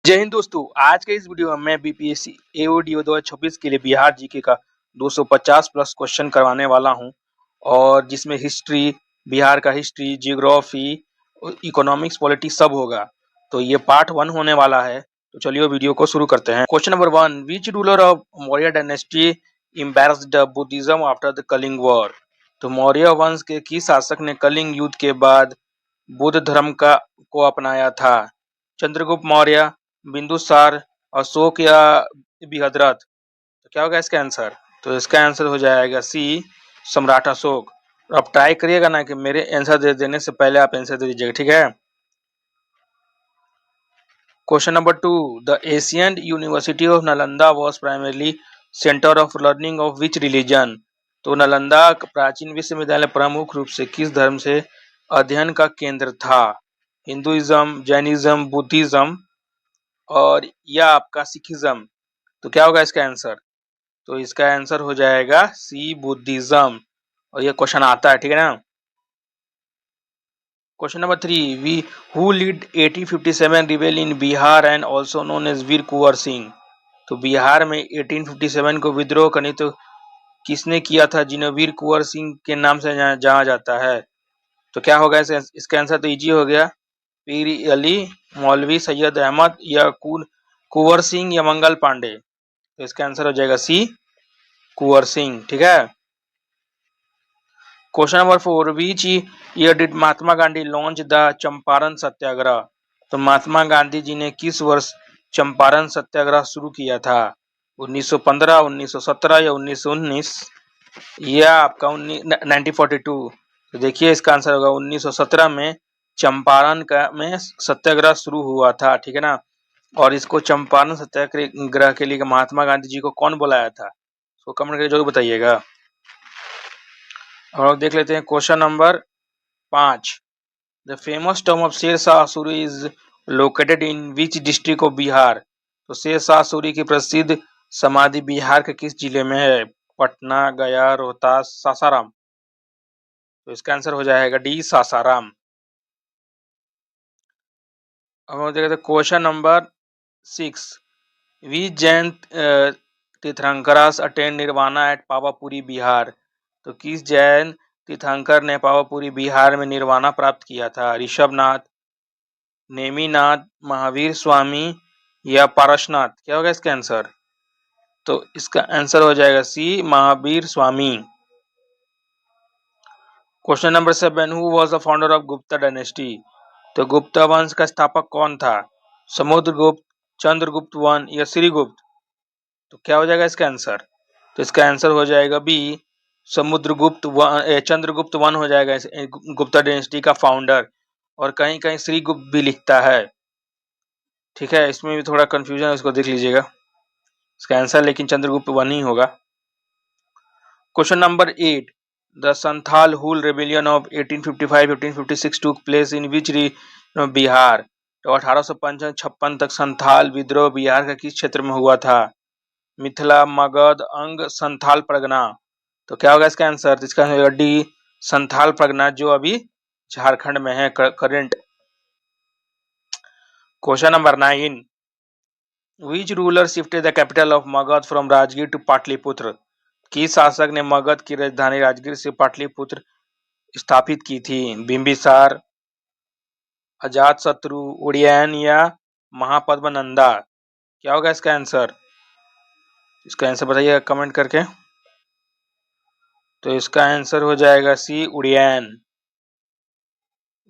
जय हिंद दोस्तों। आज के इस वीडियो में मैं बीपीएससी एओडीओ 2026 के लिए बिहार जीके का 250 प्लस क्वेश्चन करवाने वाला हूं, और जिसमें हिस्ट्री, बिहार का हिस्ट्री, जियोग्राफी, इकोनॉमिक्स, पॉलिटिक्स सब होगा। तो ये पार्ट 1 होने वाला है। तो चलिए वीडियो को शुरू करते हैं। Question number 1, which ruler of Maurya dynasty embraced Buddhism after the Kalinga war. तो मौर्य वंश के किस शासक ने कलिंग युद्ध के बाद बुद्ध धर्म को अपनाया था? चंद्रगुप्त मौर्य, बिंदुसार, अशोक या बृहद्रथ। तो क्या होगा इसका आंसर? तो इसका आंसर हो जाएगा सी, सम्राट अशोक। आप ट्राई करिएगा ना कि मेरे आंसर देने से पहले आप आंसर दे दीजिएगा, ठीक है। Question number 2, the ancient university of Nalanda was primarily centre of learning of which religion. तो नालंदा प्राचीन विश्वविद्यालय प्रमुख रूप से किस धर्म से अध्ययन का केंद्र था? हिंदुइज्म, जैनिज्म, बुद्धिज्म और या आपका सिखिज्म। तो क्या होगा इसका आंसर? तो इसका आंसर हो जाएगा सी, बुद्धिज्म। और ये क्वेश्चन आता है, ठीक है ना। क्वेश्चन नंबर 3, वी who lead 1857 rebel in Bihar and also known as Veer Kunwar Singh. तो बिहार में 1857 को विद्रोह का नेतृत्व किसने किया था, जिन्हें वीर कुंवर सिंह के नाम से जाना जाता है? तो क्या होगा इसका आंसर? तो इजी हो गया, पीर अली, मौलवी सैयद अहमद या कुंवर सिंह या मंगल पांडे। तो इसका आंसर हो जाएगा सी, कुंवर सिंह, ठीक है। Question number 4, which year did Mahatma Gandhi launch the Champaran Satyagraha. तो महात्मा गांधी जी ने किस वर्ष चंपारण सत्याग्रह शुरू किया था? 1915, 1917 या 1919 या आपका 1942। तो देखिए इसका आंसर होगा 1917 में चंपारण में सत्याग्रह शुरू हुआ था, ठीक है ना। और इसको चंपारण सत्याग्रह के लिए महात्मा गांधी जी को कौन बुलाया था? तो कमेंट करके जरूर बताइएगा। और देख लेते हैं question number 5, the famous tomb of Sher Shah Suri is located in which district of Bihar. तो शेरशाह सूरी की प्रसिद्ध समाधि बिहार के किस जिले में है? पटना, गया, रोहतास, सासाराम। तो इसका आंसर हो जाएगा डी, सासाराम। अब हम देखते हैं क्वेश्चन नंबर 6, वी जैन तीर्थंकरस अटेंड निर्वाणा एट पावापुरी बिहार। तो किस जैन तीर्थंकर ने पावापुरी बिहार में निर्वाणा प्राप्त किया था? ऋषभनाथ, नेमिनाथ, महावीर स्वामी या पारसनाथ। क्या होगा इसका आंसर? तो इसका आंसर हो जाएगा C, Mahavir Swami. Question number 7, who was the founder of Gupta dynasty. तो गुप्ता वंश का स्थापक कौन था? समुद्रगुप्त, चंद्रगुप्त वन या श्रीगुप्त। तो क्या हो जाएगा इसका आंसर? तो इसका आंसर हो जाएगा B, Samudragupta one, Chandragupta one हो जाएगा गुप्ता डायनेस्टी का फाउंडर। और कहीं कहीं श्रीगुप्त भी लिखता है, ठीक है। इसमें भी थोड़ा कंफ्यूजन है, उसको देख लीजिएगा। इसका आंसर लेकिन चंद्रगुप्त वन ही होगा। Question number 8, the Santhal Hul rebellion of 1855-1856 took place in which region of Bihar. तो 1855 तक संथाल विद्रोह बिहार का किस क्षेत्र में हुआ था? मिथिला, मगध, अंग, संथाल परगना। तो क्या होगा इसका आंसर? तो इसका आंसर डी, संथाल परगना, जो अभी झारखंड में है current. Question number 9, which ruler shifted the capital of Magadha from Rajgir to Pataliputra. किस शासक ने मगध की राजधानी राजगीर से पाटलिपुत्र स्थापित की थी? बिंबिसार, अजातशत्रु, उदयन या महापद्मनंदा। क्या होगा इसका आंसर? इसका आंसर बताइएगा कमेंट करके। तो इसका आंसर हो जाएगा सी, उदयन।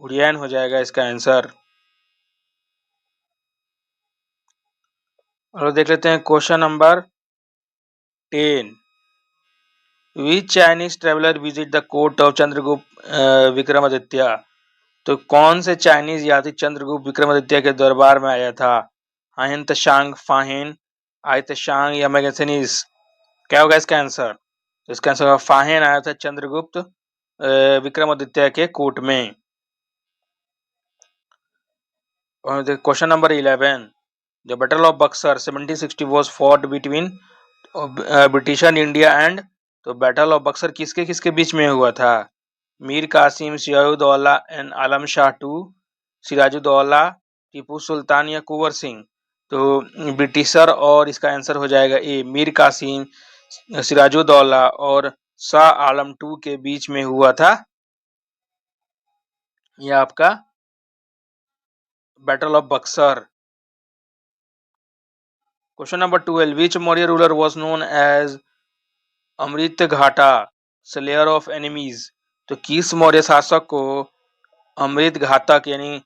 उदयन हो जाएगा इसका आंसर। और देख लेते हैं question number 10, which Chinese traveller visit the court of Chandragupta Vikramaditya. तो कौन से चाइनीज यात्री चंद्रगुप्त विक्रमादित्य के दरबार में आया था? हायन तशांग, फाहिन, आयतशांग या मैगथनीज। क्या होगा इसका आंसर? तो इसका आंसर फाहिन आया था चंद्रगुप्त विक्रमादित्य के कोर्ट में। और question number 11, the battle of Buxar 1760 was fought between British India and. तो बैटल ऑफ बक्सर किसके किसके बीच में हुआ था? मीर कासिम, सिराजुद्दौला एंड आलम शाह टू, सिराजुद्दौला, टीपू सुल्तान या कुंवर सिंह। तो ब्रिटिशर, और इसका आंसर हो जाएगा ए मीर कासिम, सिराजुद्दौला और शाह आलम टू के बीच में हुआ था यह आपका battle of Buxar. Question number 12, which Maurya ruler was known as Amitraghata slayer of enemies. तो किस मौर्य शासक को अमृत घातक यानी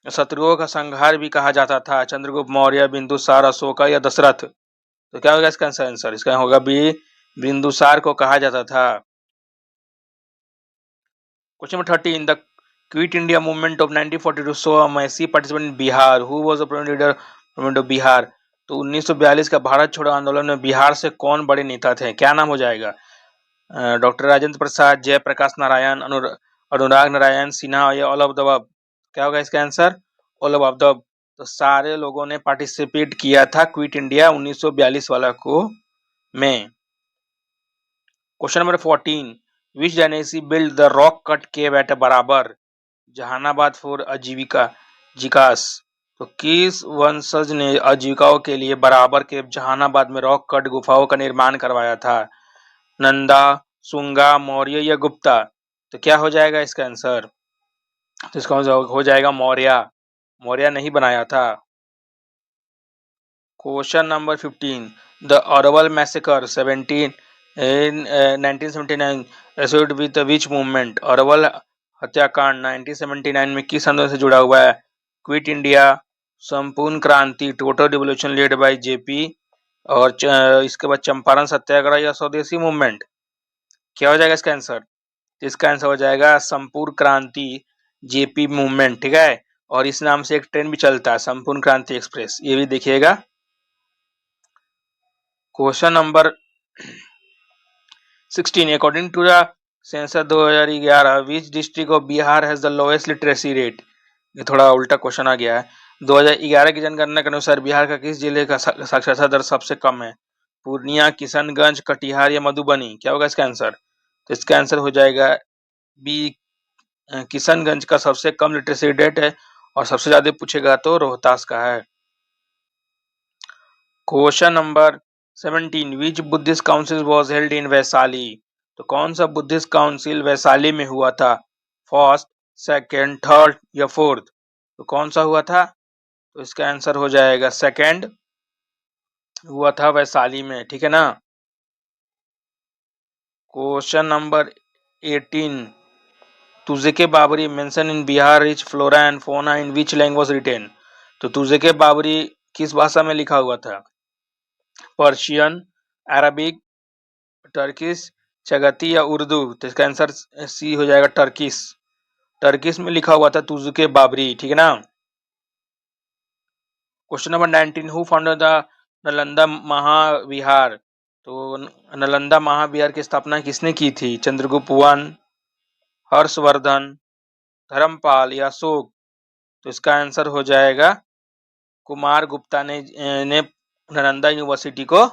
शत्रुओं का संहार भी कहा जाता था? चंद्रगुप्त मौर्य, बिंदुसार, अशोका या दशरथ? तो क्या होगा इसका आंसर? इसका होगा बी बिंदुसार को कहा जाता था। Question number 13, the quit India movement of 1942 saw a massive participant in Bihar, who was the prominent leader movement of Bihar. तो 1942 का भारत छोड़ो आंदोलन में बिहार से कौन बड़े नेता थे? क्या नाम हो जाएगा? डॉक्टर राजेंद्र प्रसाद, जयप्रकाश नारायण, अनुराग नारायण सिन्हा या ऑल ऑफ द अबव? क्या होगा इसका answer? All of the above. तो सारे लोगों ने पार्टिसिपेट किया था क्विट इंडिया 1942 वाला को में। Question number 14, which dynasty build the rock cut cave at Barabar Jehanabad for आजीविका जिकास। तो किस वंशज ने आजीविकाओं के लिए बराबर के जहानाबाद में रॉक कट गुफाओं का निर्माण करवाया था? नंदा, सुंगा, मौर्य या गुप्ता? तो क्या हो जाएगा इसका आंसर? तो इसका हो जाएगा मौर्य। मौर्य नहीं बनाया था। Question number 15, the Arwal massacre 1979 associated with which movement. Arwal हत्याकांड 1979 में किस आंदोलन से जुड़ा हुआ है? क्विट इंडिया, संपूर्ण क्रांति, total revolution led by JP, और इसके बाद चंपारण सत्याग्रह या स्वदेशी मूवमेंट? क्या हो जाएगा इसका आंसर? इसका आंसर हो जाएगा संपूर्ण क्रांति जेपी मूवमेंट। ठीक है, और इस नाम से एक ट्रेन भी चलता है संपूर्ण क्रांति एक्सप्रेस, ये भी देखिएगा। Question number 16, according to the census 2011 which district of Bihar has the lowest literacy rate. ये थोड़ा उल्टा क्वेश्चन आ गया है। 2011 की जनगणना के अनुसार बिहार का किस जिले का साक्षरता दर सबसे कम है? पूर्णिया, किशनगंज, कटिहार या मधुबनी? क्या होगा इसका आंसर? तो इसका आंसर हो जाएगा बी किशनगंज का सबसे कम लिटरेसी रेट है, और सबसे ज्यादा पूछेगा तो रोहतास का है। Question number 17, which Buddhist council was held in Vaishali. तो कौन सा बुद्धिस्ट काउंसिल वैशाली में हुआ था? फर्स्ट, सेकंड, थर्ड या फोर्थ? तो कौन सा हुआ था? तो इसका आंसर हो जाएगा सेकंड हुआ था वैशाली में। ठीक है ना। क्वेश्चन नंबर 18, तुझे के Babri mention in Bihar rich flora and fauna in which language was written. तो तुझे के बाबरी किस भाषा में लिखा हुआ था? पर्शियन, अरबिक, टर्किश, चगती या उर्दू? तो इसका आंसर सी हो जाएगा टर्किश। टर्किश में लिखा हुआ था तुजुके बाबरी। ठीक है ना। Question number 19, who founded the Nalanda Mahavihara. तो नालंदा महाविहार की स्थापना किसने की थी? चंद्रगुप्त वन, हर्षवर्धन, धर्मपाल या अशोक? तो इसका आंसर हो जाएगा कुमार गुप्ता ने नालंदा यूनिवर्सिटी को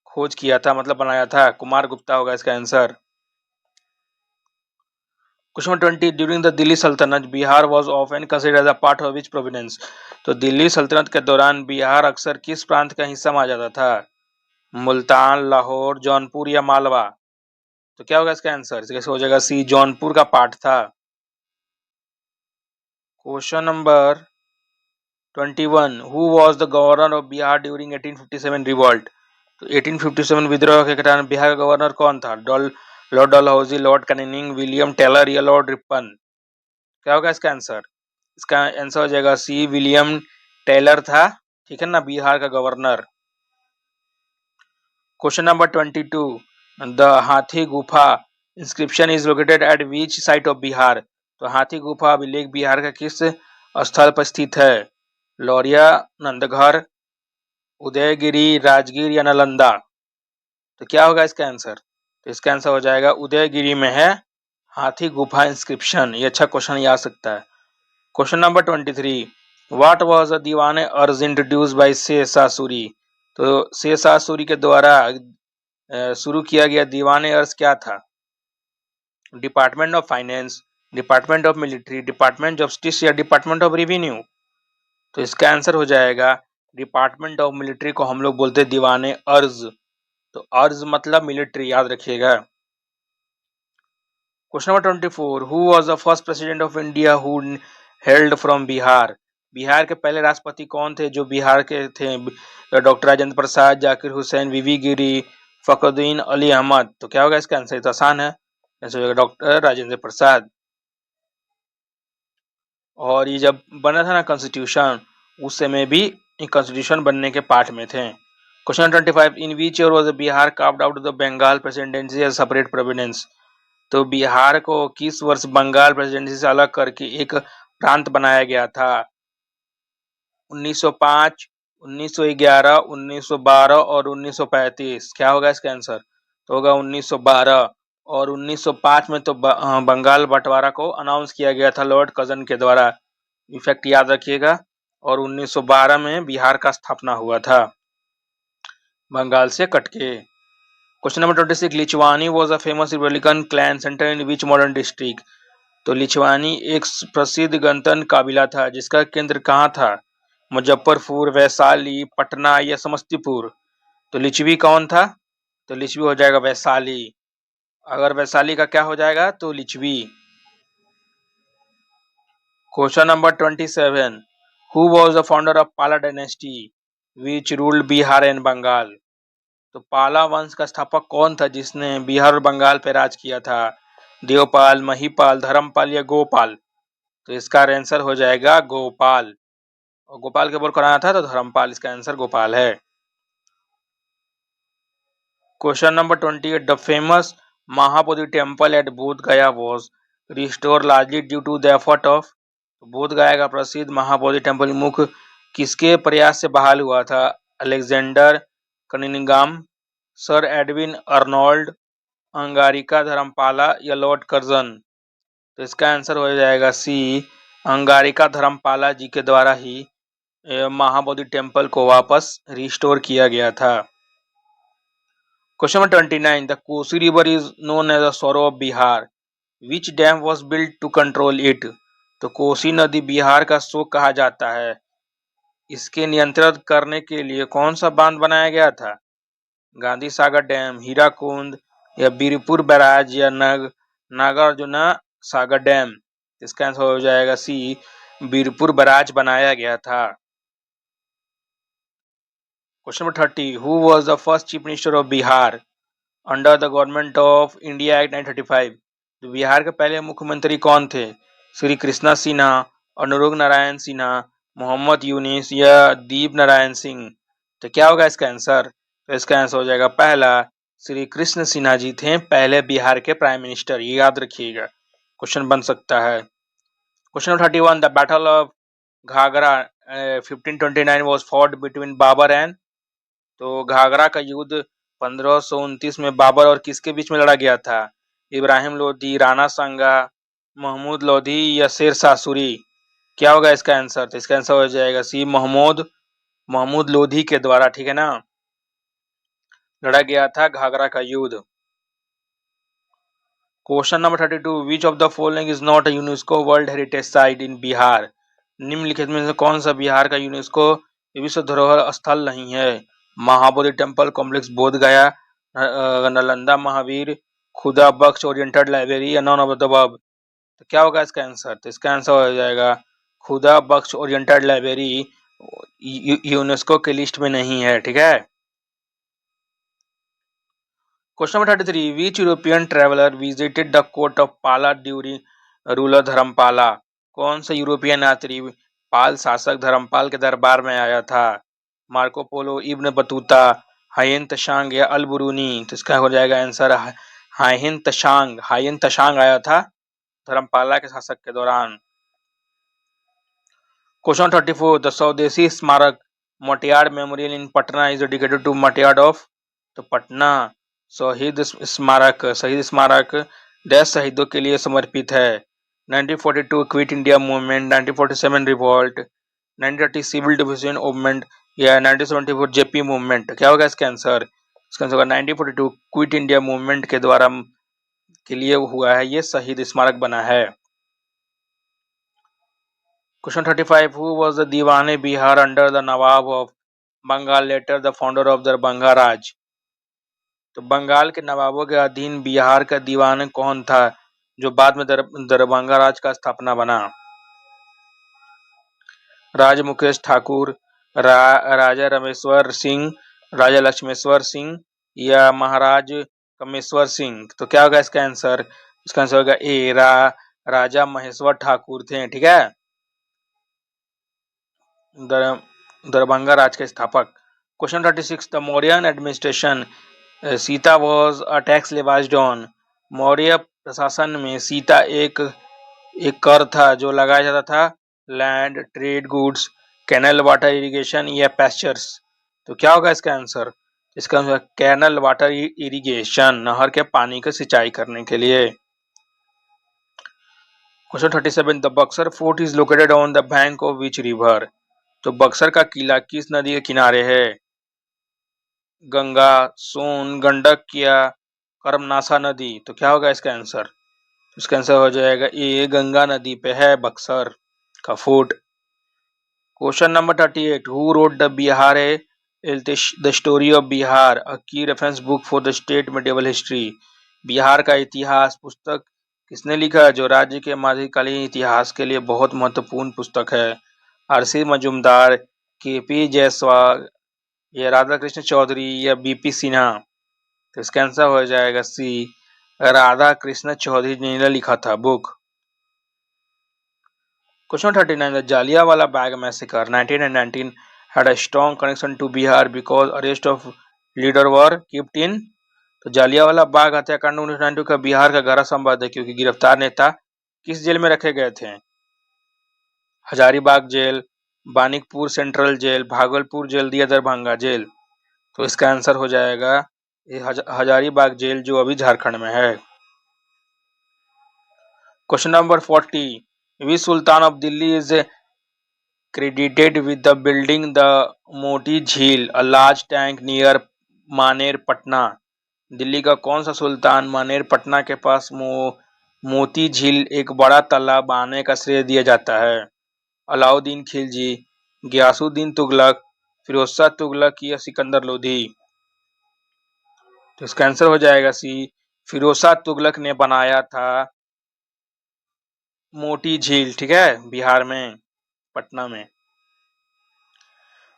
खोज किया था, मतलब बनाया था। कुमार गुप्ता होगा इसका answer. Question 20, during the Delhi Sultanate Bihar was often considered as a part of which province. तो दिल्ली सल्तनत के दौरान बिहार अक्सर किस प्रांत का हिस्सा माना जाता था? मुल्तान, लाहौर, जौनपुर या मालवा? तो क्या होगा इसका आंसर? इसका हो जाएगा सी, जौनपुर का पार्ट था। Question number 21, who was the governor of Bihar during 1857 revolt. तो 1857 विद्रोह के कारण बिहार का गवर्नर कौन था? Lord Dalhousie, lord Canning, William Taylor या लॉर्ड रिपन? क्या होगा इसका आंसर? इसका आंसर हो जाएगा सी, विलियम टेलर था। ठीक है ना, बिहार का गवर्नर। क्वेश्चन नंबर 22, द हाथी गुफा inscription is located at which site of Bihar. तो हाथी गुफा अभिलेख बिहार का किस स्थल पर स्थित है? लौरिया, नंदघर, उदयगिरी, राजगीर या नालंदा? तो क्या होगा इसका आंसर? तो इसका आंसर हो जाएगा उदयगिरी में है हाथी गुफा इंस्क्रिप्शन। ये अच्छा क्वेश्चन ये आ सकता है। Question number 23, what was the दीवाने अर्ज इंट्रोड्यूस्ड बाय शेरशाह सूरी। तो शेरशाह सूरी के द्वारा शुरू किया गया दीवाने अर्ज क्या था? Department of finance, department of military, department of justice या डिपार्टमेंट ऑफ रेवेन्यू? तो इसका आंसर हो जाएगा डिपार्टमेंट ऑफ मिलिट्री को हम लोग बोलते दीवाने अर्ज। तो अर्ज मतलब मिलिट्री, याद रखिएगा। Question number 24, who was the first president of India who held from Bihar? Bihar के पहले राष्ट्रपति कौन थे जो बिहार के थे? डॉक्टर राजेंद्र प्रसाद, जाकिर हुसैन, वीवी गिरी, फखरुद्दीन अली अहमद। तो क्या होगा इसका आंसर? तो आसान है, डॉक्टर राजेंद्र प्रसाद। और ये जब बना था ना कॉन्स्टिट्यूशन, उस समय भी कॉन्स्टिट्यूशन बनने के पार्ट में थे। Question 25, in which year was Bihar carved out of the Bengal presidency as separate providence? तो बिहार को किस वर्ष बंगाल प्रेसिडेंसी से अलग करके एक प्रांत बनाया गया था? 1905, 1911, 1912 और 1935। क्या होगा इसका आंसर? तो होगा 1912। और 1905 में तो बंगाल बंटवारा को अनाउंस किया गया था लॉर्ड कर्जन के द्वारा, इफेक्ट याद रखिएगा। और 1912 में बिहार का स्थापना हुआ था बंगाल से कटके। Question number 26, Lichchhavi was a famous republican clan centre in which modern district? तो लिचवानी एक प्रसिद्ध गणतंत्र काबिला था जिसका केंद्र कहाँ था? मुजफ्फरपुर, वैशाली, पटना या समस्तीपुर? तो लिच्छवी कौन था? तो लिच्छवी हो जाएगा वैशाली। अगर वैशाली का क्या हो जाएगा? तो Lichchhavi. Question number 27, who was the founder of Pala dynasty which ruled Bihar and Bengal? तो पाला वंश का स्थापक कौन था जिसने बिहार और बंगाल पर राज किया था? देवपाल, महिपाल, धर्मपाल या गोपाल? तो इसका आंसर हो जाएगा गोपाल। और गोपाल के ऊपर कराना था तो धर्मपाल, इसका आंसर गोपाल है। Question number 28, the famous Mahabodhi temple at Bodh Gaya was restore largely due to the effort of? Bodh Gaya का प्रसिद्ध महाबोधि टेम्पल मुख्य किसके प्रयास से बहाल हुआ था? Alexander Cunningham, sir Edwin Arnold, Anagarika Dharmapala या लॉर्ड कर्जन? तो इसका आंसर हो जाएगा सी, अंगारिका धर्मपाला जी के द्वारा ही महाबोधि टेम्पल को वापस रिस्टोर किया गया था। Question number 29, the Kosi river is known as the sorrow of Bihar which dam was built to control it? तो कोसी नदी बिहार का शोक कहा जाता है, इसके नियंत्रित करने के लिए कौन सा बांध बनाया गया था? गांधी सागर डैम, हीराकुंड या बीरपुर बैराज या नागार्जुना सागर डैम? इसका आंसर हो जाएगा सी, बीरपुर बैराज बनाया गया था। Question number 30, who was the first chief minister of Bihar under the government of India act 1935? तो बिहार के पहले मुख्यमंत्री कौन थे? श्री कृष्णा सिन्हा, अनुरुग नारायण सिन्हा, मोहम्मद यूनिस या दीप नारायण सिंह? तो क्या होगा इसका आंसर? तो इसका आंसर हो जाएगा पहला, श्री कृष्ण सिन्हा जी थे पहले बिहार के प्राइम मिनिस्टर, ये याद रखिएगा, क्वेश्चन बन सकता है। Question number 31, the battle of Ghaghra 1529 was fought between Babur and? तो घाघरा का युद्ध 1529 में बाबर और किसके बीच में लड़ा गया था? इब्राहिम लोधी, राणा सांगा, महमूद लोधी या शेर शाह सूरी? क्या होगा इसका आंसर? तो इसका आंसर हो जाएगा सी, महमूद लोधी के द्वारा, ठीक है ना, लड़ा गया था घाघरा का युद्ध। Question number 32, which of the following is not a UNESCO world heritage site in Bihar? निम्नलिखित में से कौन सा बिहार का यूनेस्को विश्व धरोहर स्थल नहीं है? महाबोधि टेम्पल कॉम्प्लेक्स बोध गया, नालंदा महावीर, खुदा बख्श ओरिएंटेड लाइब्रेरी या नॉन ऑफ द अबव? तो क्या होगा इसका आंसर? तो इसका आंसर हो जाएगा खुदा बख्श ओरिएंटेड लाइब्रेरी यूनेस्को के लिस्ट में नहीं है, ठीक है। Question number 33, which European traveller visited the court of पाला ड्यूरिंग रूलर धर्मपाला? कौन सा यूरोपियन यात्री पाल शासक धर्मपाल के दरबार में आया था? मार्को पोलो, इब्न बतूता, हायन तशांग या अल बुरूनी? तो इसका हो जाएगा आंसर हायन तशांग आया था धर्मपाला के शासक के दौरान। Question 34, the Swadeshi Smarak martyrs memorial in Patna is dedicated to martyrs of? तो पटना शहीद स्मारक देश शहीदों के लिए समर्पित है। 1942 quit India movement, 1947 revolt, 1930 civil division movement या 1974 जेपी मूवमेंट? क्या होगा इसका आंसर? इसका आंसर होगा 1942 क्विट इंडिया मूवमेंट के द्वारा के लिए हुआ है, ये शहीद स्मारक बना है। क्वेश्चन 35, हु वाज द दीवाने Bihar under the Nawab of? Bengal later the founder of Darbhanga Raj. तो बंगाल के नवाबों के अधीन बिहार का दीवान कौन था जो बाद में दरभंगा राज का स्थापना बना? राजा मुकेश ठाकुर, राजा रमेश्वर सिंह, राजा लक्ष्मेश्वर सिंह या महाराज कमेश्वर सिंह। तो क्या होगा इसका आंसर? इसका आंसर होगा ए, राजा महेश्वर ठाकुर थे। ठीक है, दरभंगा राज के स्थापक। Question 36, the Mauryan administration Sita was a tax levied on. Maurya प्रशासन में सीता एक कर था जो लगाया जाता था land, trade goods, canal water irrigation या पैस्चर्स। तो क्या होगा इसका आंसर? इसका आंसर कैनल वाटर इरिगेशन, नहर के पानी की सिंचाई करने के लिए। Question 37, the Buxar fort is located on the bank of which river. तो बक्सर का किला किस नदी के किनारे है? गंगा, सोन, गंडक या कर्मनासा नदी। तो क्या होगा इसका आंसर? इसका आंसर हो जाएगा ए, गंगा नदी पे है बक्सर का fort. Question number 38, who wrote the Bihar the story of Bihar a key reference book for the state medieval history. Bihar का इतिहास पुस्तक किसने लिखा है जो राज्य के मध्यकालीन इतिहास के लिए बहुत महत्वपूर्ण पुस्तक है? आरसी मजूमदार, केपी जायसवाल या राधा कृष्ण चौधरी या बीपी सिन्हा। तो इसका आंसर हो जाएगा सी, राधा कृष्ण चौधरी ने लिखा था book. Question 39, the Jallianwala Bagh massacre 1919 had a strong connection to Bihar because arrest of leader were kept in। तो जालियावाला बाग हत्याकांड 1992 का बिहार का गहरा संबंध है क्योंकि गिरफ्तार नेता किस जेल में रखे गए थे? Hazaribagh jail, Bankipur central jail, Bhagalpur jail या दरभंगा जेल। तो इसका आंसर हो जाएगा हजारीबाग जेल जो अभी झारखंड में है। Question number 40, which Sultan of Delhi is credited with the building the Moti Jheel, a large tank near मानेर पटना। दिल्ली का कौन सा सुल्तान मानेर पटना के पास मोती झील एक बड़ा तालाब बनाने का श्रेय दिया जाता है? अलाउद्दीन खिलजी, गयासुद्दीन तुगलक, फिरोज तुगलक या सिकंदर लोधी। तो इसका आंसर हो जाएगा सी, फिरोज तुगलक ने बनाया था मोती झील। ठीक है, बिहार में, पटना में।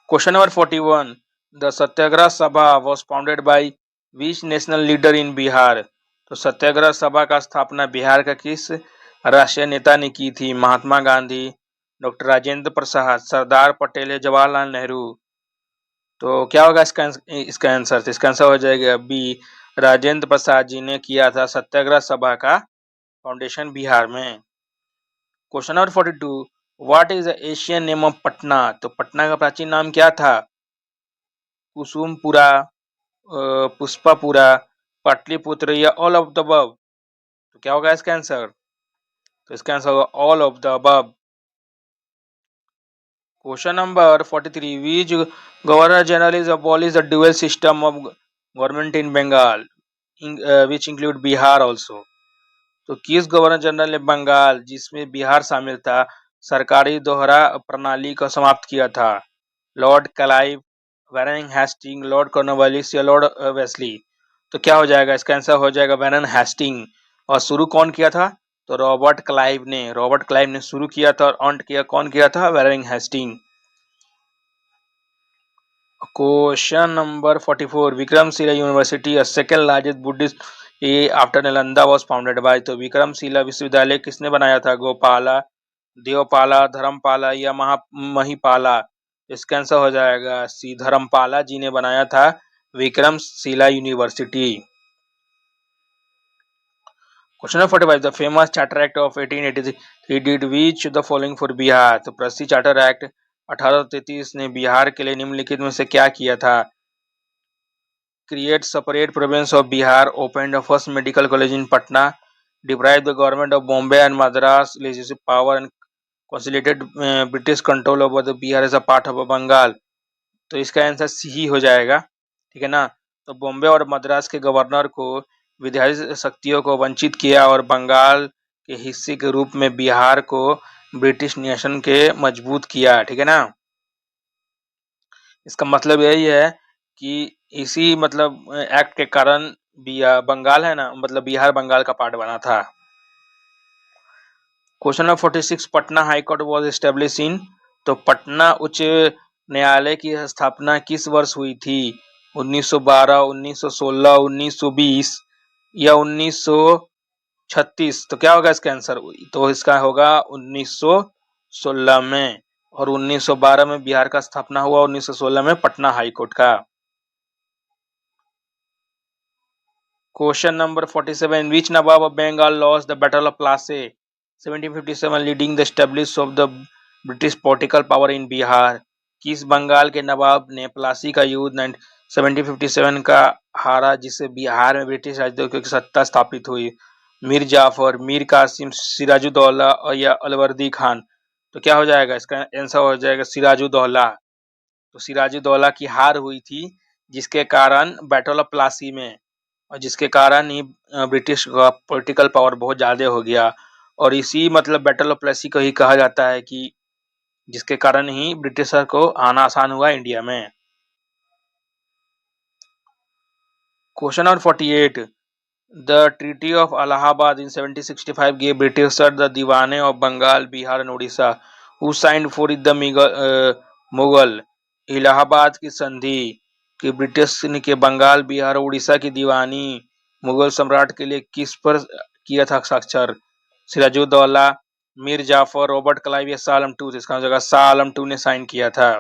क्वेश्चन नंबर 41, द सत्याग्रह सभा was founded by which national leader in Bihar. तो सत्याग्रह सभा का स्थापना बिहार का किस राष्ट्रीय नेता ने की थी? महात्मा गांधी, डॉक्टर राजेंद्र प्रसाद, सरदार पटेल या जवाहरलाल नेहरू। तो क्या होगा इसका आंसर? तो इसका आंसर हो जाएगा बी, राजेंद्र प्रसाद जी ने किया था सत्याग्रह सभा का फाउंडेशन बिहार में। Question number 42, what is the Asian name of Patna. तो पटना का प्राचीन नाम क्या था? कुसुमपुरा, पुष्पापुरा, पाटलिपुत्र या ऑल ऑफ द अबव। तो क्या होगा इसका आंसर? तो इसका आंसर होगा all of the above. Question number 43, which governor general is abolish the dual system of government in Bengal which include Bihar also. तो किस गवर्नर जनरल ने बंगाल जिसमें बिहार शामिल था सरकारी दोहरा प्रणाली को समाप्त किया था? Lord Clive, Warren Hastings, lord Cornwallis या लॉर्ड वेस्ली। तो क्या हो जाएगा? इसका आंसर हो जाएगा वैरेन हेस्टिंग। और शुरू कौन किया था? तो रॉबर्ट क्लाइव ने शुरू किया था और अंत किया कौन किया था? Warren Hastings. Question number 44, Vikramshila university second largest Buddhist after Nalanda was founded by. तो विक्रमशिला विश्वविद्यालय किसने बनाया था? गोपाला, देवपाला, धर्मपाला या महिपाला। इसका आंसर हो जाएगा सी, धर्मपाला जी ने बनाया था Vikramshila university. Question number 45, the famous charter act of 1883 did which the following for Bihar. तो प्रसिद्ध चार्टर एक्ट 1833 ने बिहार के लिए निम्नलिखित में से क्या किया था? Create separate province of Bihar, open the first medical college in Patna, deprive the government of Bombay and Madras legislative power and consolidated British control over the Bihar as a part of Bengal. तो इसका आंसर सी ही हो जाएगा। ठीक है ना। तो बॉम्बे और मद्रास के गवर्नर को विधायी शक्तियों को वंचित किया और बंगाल के हिस्से के रूप में बिहार को ब्रिटिश शासन के मजबूत किया। ठीक है ना। इसका मतलब यही है कि इसी मतलब एक्ट के कारण बंगाल है ना, मतलब बिहार बंगाल का पार्ट बना था। Question number 46, Patna high court was establish in. तो पटना उच्च न्यायालय की स्थापना किस वर्ष हुई थी? 1912, 1916, 1920 या 1936? तो क्या होगा इसका आंसर? तो इसका होगा 1916 में। और 1912 में बिहार का स्थापना हुआ, 1916 में पटना हाई कोर्ट का। Question number 47. Which Nawab of Bengal lost the Battle of Plassey 1757, leading the establishment of the British political power in Bihar? किस बंगाल के नवाब ने प्लासी का युद्ध 1757 का हारा, जिससे बिहार में ब्रिटिश राजद्रोह की सत्ता स्थापित हुई? मीर जाफर, मीर कासिम, सिराजुद्दौला और या अलवर्दी खान? तो क्या हो जाएगा इसका आंसर? हो जाएगा सिराजुद्दौला। तो सिराजुद्दौला की हार हुई थी, जिसके कारण बैटल ऑफ प्लासी में, और जिसके कारण ही ब्रिटिश का पॉलिटिकल पावर बहुत ज्यादा हो गया। और इसी मतलब बैटल ऑफ प्लासी को ही कहा जाता है कि जिसके कारण ही ब्रिटिशर को आना आसान हुआ इंडिया में। Question number 48, the treaty of Allahabad in 1765 gave Britishers the Diwane of Bengal, Bihar and Odisha, who signed for it the Mughal. Allahabad की संधि कि ब्रिटिश ने के बंगाल, बिहार और उड़ीसा की दीवानी मुगल सम्राट के लिए किस पर किया था हस्ताक्षर? सिराजुद्दौला, मीर जाफर, रॉबर्ट क्लाइव या शाह आलम टू? इसका जगह शाह आलम टू ने साइन किया था।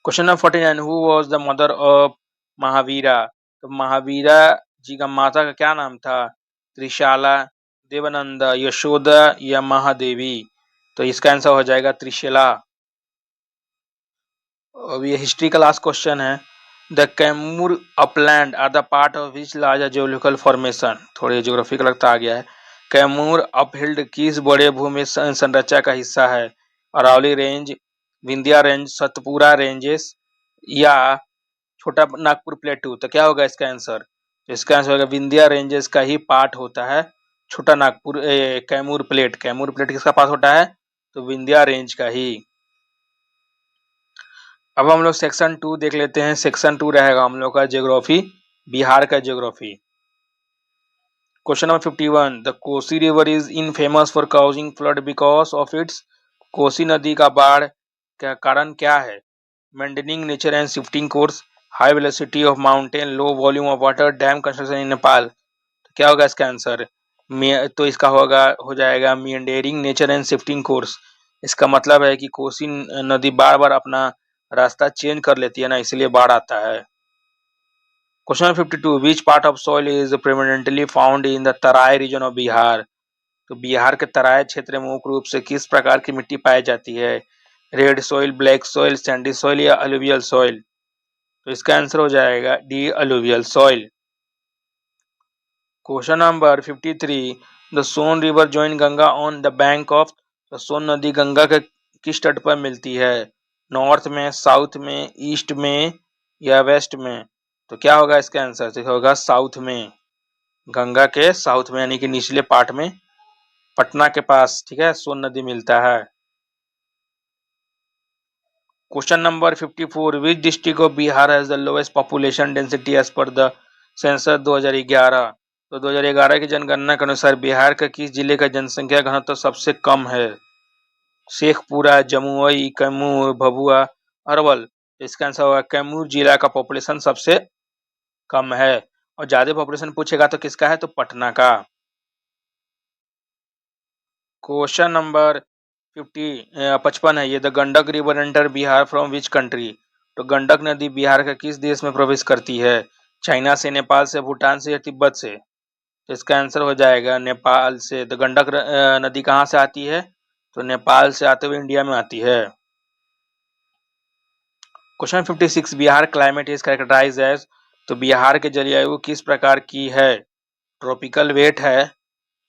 Question number 49, who was the mother of Mahavira? तो महावीरा जी का माता का क्या नाम था? त्रिशाला, देवानंदा, यशोदा या महादेवी? तो इसका आंसर हो जाएगा त्रिशला। अब ये हिस्ट्री का लास्ट क्वेश्चन है। The Kaimur upland are the part of which large geological formation? थोड़ी ज्योग्राफी का लगता आ गया है। कैमूर अपहिल्ड किस बड़े भूमि संरचना का हिस्सा है? Aravalli range, Vindhya range, Satpura ranges या छोटा नागपुर प्लेटू? तो क्या होगा इसका आंसर? तो इसका आंसर होगा विंध्या रेंजेस का ही पार्ट होता है छोटा नागपुर कैमूर प्लेट। कैमूर प्लेट किसका पास होता है? तो विंध्या रेंज का ही। अब हम लोग सेक्शन 2 देख लेते हैं। सेक्शन 2 रहेगा हम लोग का ज्योग्राफी, बिहार का geography. Question number 51, the Kosi river is in famous for causing flood because of its. Kosi नदी का बाढ़ का कारण क्या है? Maintaining nature and shifting course, high velocity of mountain, low volume of water, dam construction इन नेपाल? तो क्या होगा इसका आंसर? तो इसका हो जाएगा maintaining nature and shifting course. इसका मतलब है कि कोसी नदी बार बार अपना रास्ता चेंज कर लेती है ना, इसलिए बाढ़ आता है। Question 52, which part of soil is predominantly found in the Terai region of Bihar? तो बिहार के तराई क्षेत्र में मुख्य रूप से किस प्रकार की मिट्टी पाई जाती है? Red soil, black soil, sandy soil या अलुवियल सॉइल? तो इसका आंसर हो जाएगा D, alluvial soil. Question number 53, the Son river join Ganga on the bank of. तो सोन नदी गंगा के किस तट पर मिलती है? नॉर्थ में, साउथ में, ईस्ट में या वेस्ट में? तो क्या होगा इसका आंसर? तो होगा साउथ में, गंगा के साउथ में यानी कि निचले पार्ट में, पटना के पास, ठीक है, सोन नदी मिलता है। Question number 54, which district of Bihar has the lowest population density as per the census 2011? तो 2011 की जनगणना के अनुसार बिहार का किस जिले का जनसंख्या घनत्व सबसे कम है? शेखपुरा, जमुई, कैमूर, भभुआ, अरवल? तो इसका आंसर होगा कैमूर जिला का पॉपुलेशन सबसे कम है। और ज्यादा पॉपुलेशन पूछेगा तो किसका है? तो पटना का। क्वेश्चन नंबर 55 है ये, the Gandak river enter Bihar from which country? तो गंडक नदी बिहार का किस देश में प्रवेश करती है? चाइना से, नेपाल से, भूटान से या तिब्बत से? तो इसका आंसर हो जाएगा नेपाल से। तो गंडक नदी कहाँ से आती है? तो नेपाल से आते हुए इंडिया में आती है। Question 56, Bihar climate is characterize as. तो बिहार के जलवायु किस प्रकार की है? ट्रॉपिकल वेट है,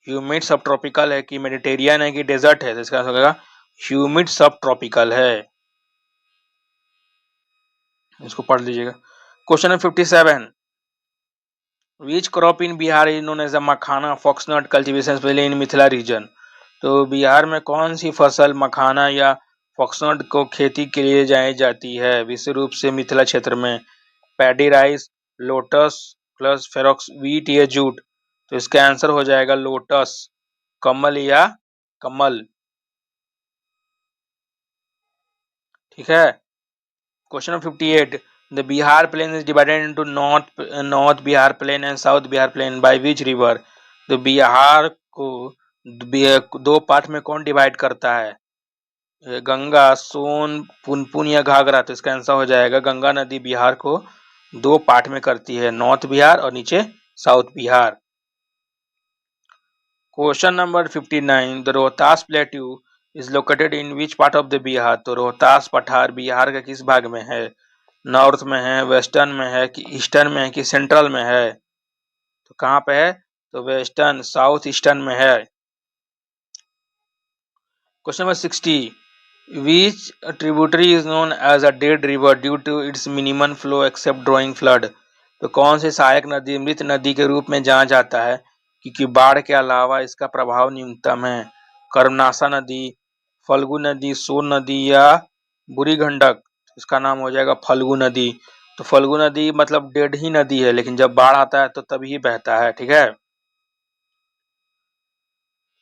ह्यूमिड सब ट्रॉपिकल है कि मेडिटेरियन है कि डेजर्ट है? तो इसका आंसर होगा ह्यूमिड सब ट्रॉपिकल है। इसको पढ़ लीजिएगा। Question number 57, which crop in Bihar is known as a makhana foxnut cultivation specially in Mithila region? तो बिहार में कौन सी फसल मखाना या फॉक्सनट को खेती के लिए जानी जाती है विशेष रूप से मिथिला क्षेत्र में। Paddy rice, lotus plus ferox wheat या जूट। तो इसका आंसर हो जाएगा लोटस, कमल या कमल। ठीक है। Question number 58, the Bihar plain is divided into north Bihar plain and south Bihar plain by which river. तो बिहार को दो पार्ट में कौन डिवाइड करता है? गंगा, सोन, पुनपुन या घाघरा। तो इसका आंसर हो जाएगा गंगा नदी बिहार को दो पार्ट में करती है, नॉर्थ बिहार और नीचे south Bihar. Question number 59, the Rohtas plateau is located in which part of the Bihar. तो रोहतास पठार बिहार के किस भाग में है? नॉर्थ में है, वेस्टर्न में है कि ईस्टर्न में है कि सेंट्रल में है? तो कहाँ पे है? तो वेस्टर्न साउथ ईस्टर्न में है। Question number 60, which tributary is known as a dead river due to its minimum flow except during flood. तो कौन से सहायक नदी मृत नदी के रूप में जाना जाता है क्योंकि बाढ़ के अलावा इसका प्रभाव न्यूनतम है? कर्मनाशा नदी, फल्गु नदी, सोन नदी या बुरी गंडक। इसका नाम हो जाएगा फल्गु नदी। तो फल्गु नदी मतलब डेड ही नदी है, लेकिन जब बाढ़ आता है तो तभी बहता है। ठीक है।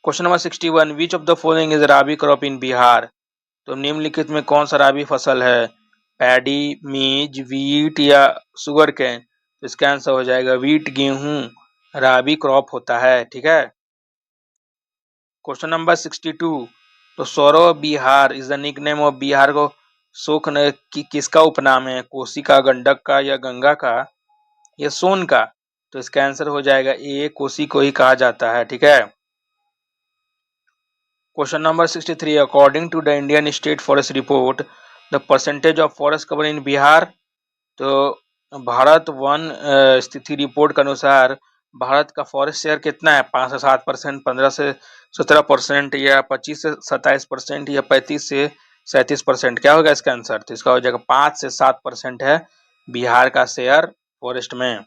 Question number 61, which of the following is rabi crop in Bihar. तो निम्नलिखित में कौन सा राबी फसल है? पैडी, मीज, वीट या सुगर कैन। तो इसका आंसर हो जाएगा वीट, गेहूं राबी क्रॉप होता है। ठीक है। क्वेश्चन नंबर 62, तो sorrow Bihar is the nick name of Bihar को शोक की किसका उपनाम है? कोसी का, गंडक का या गंगा का या सोन का। तो इसका आंसर हो जाएगा ए, कोसी को ही कहा जाता है। ठीक है। Question number 63, according to the Indian state forest report the percentage of forest cover in Bihar. तो भारत वन स्थिति रिपोर्ट के अनुसार भारत का फॉरेस्ट शेयर कितना है? 5 से 7%, 15 से 17% या 25 से 27% या 35 से 37%। क्या होगा इसका आंसर? तो इसका हो जाएगा 5 से 7% है बिहार का शेयर फॉरेस्ट में।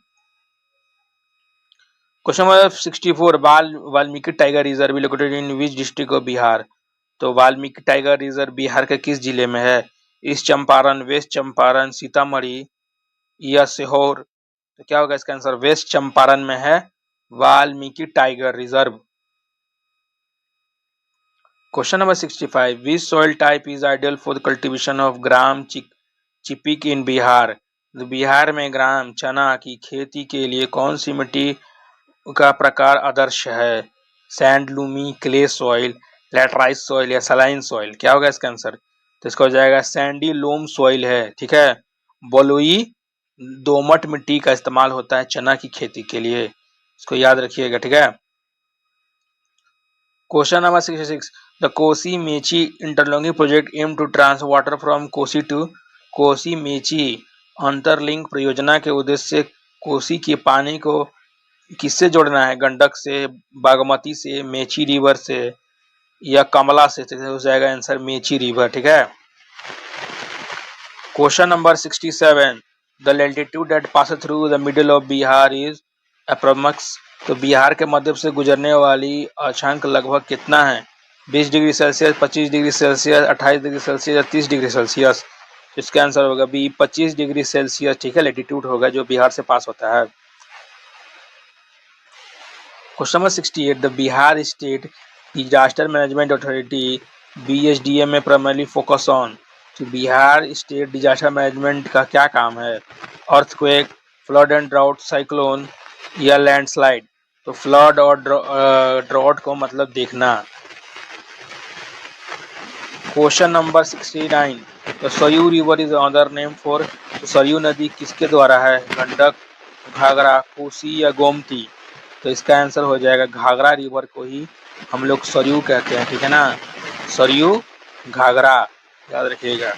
Question number 64, Valmiki tiger reserve located in which district of Bihar. तो वाल्मीकि टाइगर रिजर्व बिहार के किस जिले में है? ईस्ट चंपारण, वेस्ट चंपारण, सीतामढ़ी या सीहोर। तो क्या होगा इसका आंसर? वेस्ट चंपारण में है Valmiki tiger reserve. Question number 65, which soil type is ideal for the cultivation of gram चिपिक इन बिहार। तो बिहार में ग्राम चना की खेती के लिए कौन सी मिट्टी का प्रकार आदर्श है? Sand, Lumi, clay soil, laterite soil या सलाइन सॉइल। क्या होगा इसका आंसर? तो इसका हो जाएगा सैंडी लोम सॉइल है। ठीक है। बलुई दोमट मिट्टी का इस्तेमाल होता है चना की खेती के लिए, इसको याद रखिएगा। ठीक है। Question number 66, the Kosi Mechi interlinking project aim to trans water from Kosi to. Kosi Mechi अंतरलिंक परियोजना के उद्देश्य से कोसी के पानी को किससे जोड़ना है? गंडक से, बागमती से, मेची रिवर से या कमला से। तो हो जाएगा आंसर मेची रिवर। ठीक है। Question number 67, the latitude that passes through the middle of Bihar is approx. तो बिहार के मध्य से गुजरने वाली अक्षांक लगभग कितना है? 20 degree Celsius, 25 degree Celsius, 28 degree Celsius या 30 डिग्री सेल्सियस। इसका आंसर होगा बी, 25 डिग्री सेल्सियस। ठीक है, लेटिट्यूड होगा जो बिहार से पास होता है। Question number 68, the Bihar state disaster management authority BSDM में प्राइमरली फोकस ऑन। तो बिहार स्टेट डिजास्टर मैनेजमेंट का क्या काम है? Earthquake, flood and drought, cyclone या लैंडस्लाइड। तो फ्लड और ड्राउट को मतलब देखना। क्वेश्चन नंबर 69, तो Saryu river is another name for. तो सरयू नदी किसके द्वारा है? गंडक, घाघरा, कोसी या गोमती। तो इसका आंसर हो जाएगा घाघरा रिवर को ही हम लोग सरयू कहते हैं। ठीक है ना, सरयू, घाघरा, याद रखिएगा।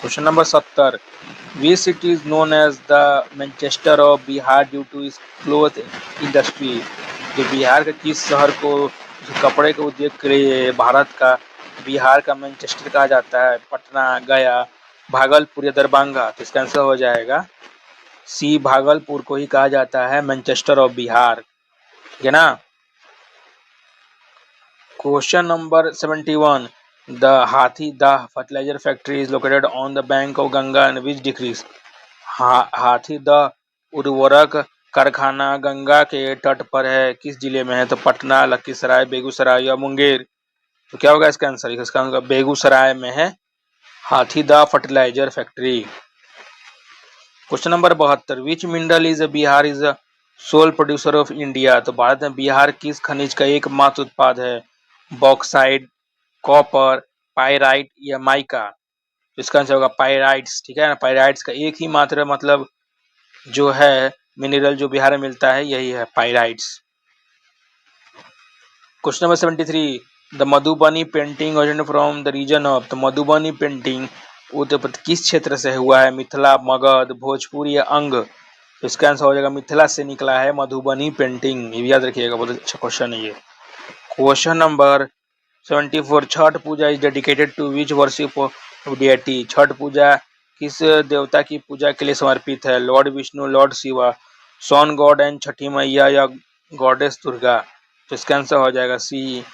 Question number 70, which city is known as the Manchester of Bihar due to its cloth industry. जो बिहार के किस शहर को कपड़े के उद्योग के लिए भारत का बिहार का मैनचेस्टर कहा जाता है? पटना, गया, भागलपुर या दरभंगा। तो इसका आंसर हो जाएगा सी, भागलपुर को ही कहा जाता है मैनचेस्टर ऑफ बिहार। ठीक है ना। Question number 71, The Hathi Dah fertilizer factory is located on the bank of Ganga and which decrease? हाथी द उर्वरक कारखाना गंगा के तट पर है, किस जिले में है? तो पटना, लखीसराय, बेगूसराय या मुंगेर। तो क्या होगा इसका आंसर? इसका आंसर बेगूसराय में है हाथी the fertilizer factory. Question number 72, which mineral is Bihar is sole producer of India? तो भारत में बिहार किस खनिज का एकमात्र उत्पाद है? बॉक्साइड, कॉपर, पाइराइट या माइका? तो इसका आंसर होगा पाइराइट्स। ठीक है ना, पाइराइट्स का एक ही मात्र मतलब जो है मिनरल जो बिहार में मिलता है यही है pyrites. Question number 73, the Madhubani painting originated from the region of? तो मधुबनी पेंटिंग उत्तर प्रदेश किस क्षेत्र से हुआ है? मिथिला, मगध, भोजपुर या अंग? तो इसका आंसर हो जाएगा मिथिला से निकला है मधुबनी पेंटिंग। ये भी याद रखिएगा, बहुत अच्छा क्वेश्चन है ये। Question number 74, Chhath Puja is dedicated to which worship of deity? Chhath Puja किस देवता की पूजा के लिए समर्पित है? Lord Vishnu, lord Shiva, sun god and Chhathi Maiya या गॉडेस दुर्गा? तो इसका आंसर हो जाएगा सी,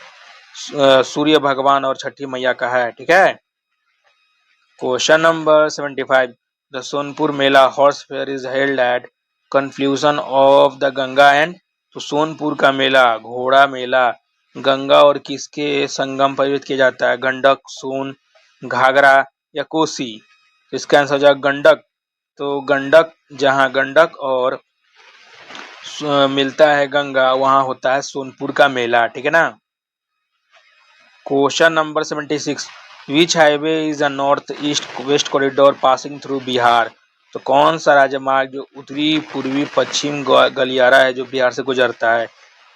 सूर्य भगवान और छठी मैया का है। ठीक है। Question number 75, the Sonpur Mela horse fair is held at confusion of the Ganga and? तो सोनपुर का मेला घोड़ा मेला गंगा और किसके संगम पर आयोजित किया जाता है? गंडक, सोन, घाघरा या कोसी? तो इसका आंसर हो जाएगा गंडक। तो गंडक, जहां गंडक और मिलता है गंगा वहां होता है सोनपुर का मेला। ठीक है ना। Question number 76, which highway is a north east west corridor passing through Bihar? तो कौन सा राजमार्ग जो उत्तरी पूर्वी पश्चिम गलियारा है जो बिहार से गुजरता है?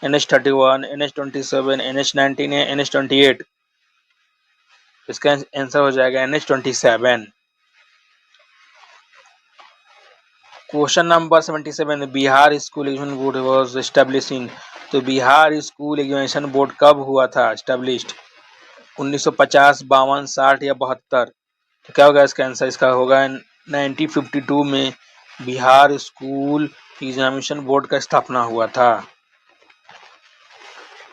NH31, NH27, NH19 या NH28? इसका आंसर हो जाएगा NH27। Question number 77, Bihar school examination board was established in? तो बिहार स्कूल एग्जामिनेशन बोर्ड कब हुआ था एस्टेब्लिश्ड? 1950, 52, 60 या 72? तो क्या होगा इसका आंसर? इसका होगा 1952 में बिहार स्कूल एग्जामिनेशन बोर्ड का स्थापना हुआ था।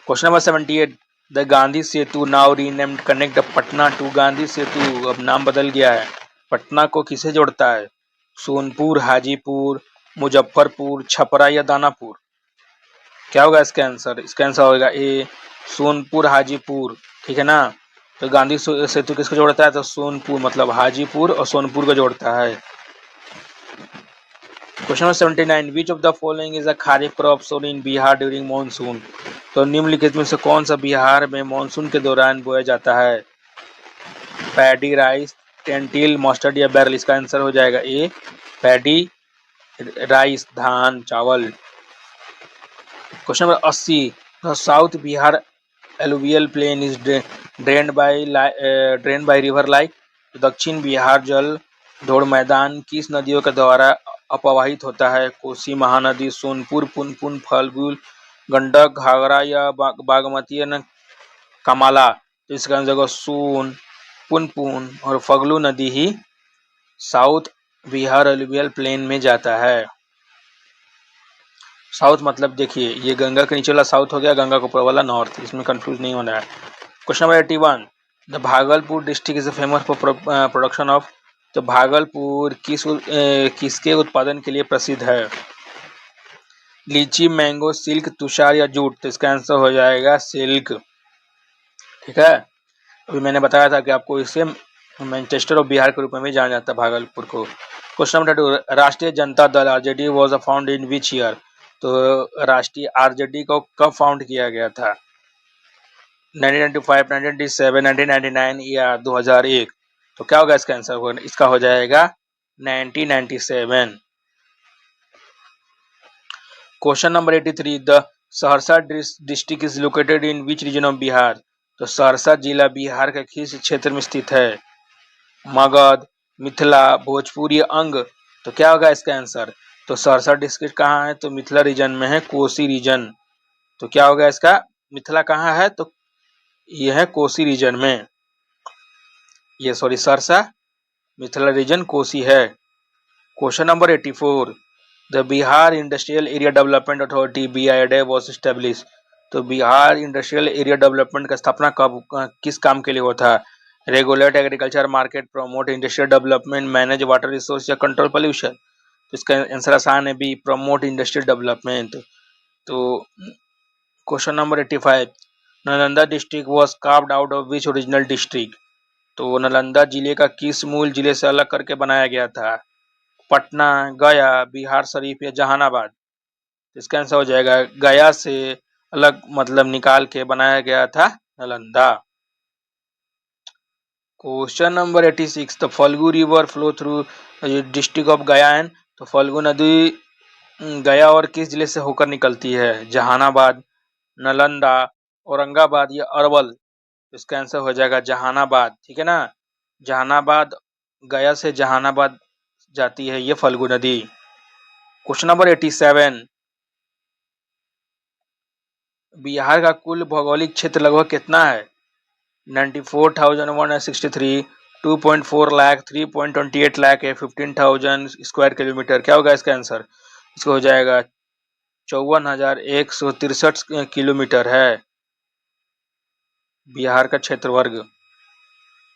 Question number 78, the Gandhi Setu now renamed connect Patna to? Gandhi Setu अब नाम बदल गया है, पटना को किसे जोड़ता है? सोनपुर, हाजीपुर, मुजफ्फरपुर, छपरा या दानापुर? क्या होगा इसका आंसर? इसका आंसर होगा ए, सोनपुर हाजीपुर। ठीक है ना। तो गांधी सेतु किसको जोड़ता है? तो सोनपुर मतलब हाजीपुर और सोनपुर को जोड़ता है। Question number 79, which of the following is a kharif crop sown in Bihar during monsoon? तो निम्नलिखित में से कौन सा बिहार में मानसून के दौरान बोया जाता है? पैडी, राइस, टेंटिल, मस्टर्ड या बैरल? इसका आंसर हो जाएगा ए, पैडी, राइस, धान, चावल। Question number 80, the south Bihar alluvial plain is drained by river like? दक्षिण बिहार जल धोड़ मैदान किस नदियों के द्वारा अपवाहित होता है? कोसी, महानदी, सोनपुर, पुनपुन, फल्गु, गंडक, घाघरा या बागमती या कमाला? तो इसका आंसर सोन, पुनपुन और फगलू नदी ही साउथ बिहार एलुवियल प्लेन में जाता है। साउथ मतलब देखिए ये गंगा के नीचे वाला साउथ हो गया, गंगा के ऊपर वाला नॉर्थ, इसमें कंफ्यूज नहीं होना है। Question number 81, the Bhagalpur district is famous for production of? तो भागलपुर किसके उत्पादन के लिए प्रसिद्ध है? लीची, मैंगो, सिल्क, तुषार या जूट? तो इसका आंसर हो जाएगा सिल्क। ठीक है। अभी मैंने बताया था कि आपको इसे मैनचेस्टर ऑफ बिहार के रूप में भी जाना जाता है भागलपुर को। क्वेश्चन नंबर 2, राष्ट्रीय Janata Dal RJD was found in which year? तो राष्ट्रीय आरजेडी को कब फाउंड किया गया था? 1995, 1997, 1999 या 2001? तो क्या होगा इसका आंसर? इसका हो जाएगा 1997। Question number 83, the Saharsa district is located in which region of Bihar? तो सहरसा जिला बिहार के किस क्षेत्र में स्थित है? मगध, मिथिला, भोजपुर या अंग? तो क्या होगा इसका आंसर? तो सहरसा डिस्ट्रिक्ट कहाँ है? तो मिथिला रीजन में है, कोसी रीजन। तो क्या होगा इसका? मिथिला कहाँ है? तो ये है कोसी रीजन में, ये सॉरी सहरसा मिथिला रीजन कोसी है। Question number 84, the Bihar industrial area development authority BIADA was established? तो बिहार इंडस्ट्रियल एरिया डेवलपमेंट का स्थापना कब किस काम के लिए हुआ था? Regulate agriculture market, promote industrial development, manage water resource या कंट्रोल पोल्यूशन। तो इसका आंसर आसान है बी, प्रमोट इंडस्ट्रियल डेवलपमेंट। तो question number 85, Nalanda district was carved out of which original district? तो नालंदा जिले का किस मूल जिले से अलग करके बनाया गया था? पटना, गया, बिहार शरीफ या जहानाबाद? इसका आंसर हो जाएगा गया से अलग मतलब निकाल के बनाया गया था Nalanda. Question number 86, the Falgu river flow through district of Gaya and. तो फल्गु नदी गया और किस जिले से होकर निकलती है? जहानाबाद, नालंदा, औरंगाबाद या अरवल? इसका आंसर हो जाएगा जहानाबाद। ठीक है ना, जहानाबाद, गया से जहानाबाद जाती है ये फल्गु नदी। क्वेश्चन नंबर 87, बिहार का कुल भौगोलिक क्षेत्र लगभग कितना है? 94,163, 2.4 लाख, 3.28 लाख या 15,000 स्क्वायर किलोमीटर? क्या होगा इसका आंसर? इसको हो जाएगा 54,163 किलोमीटर है बिहार का क्षेत्र वर्ग।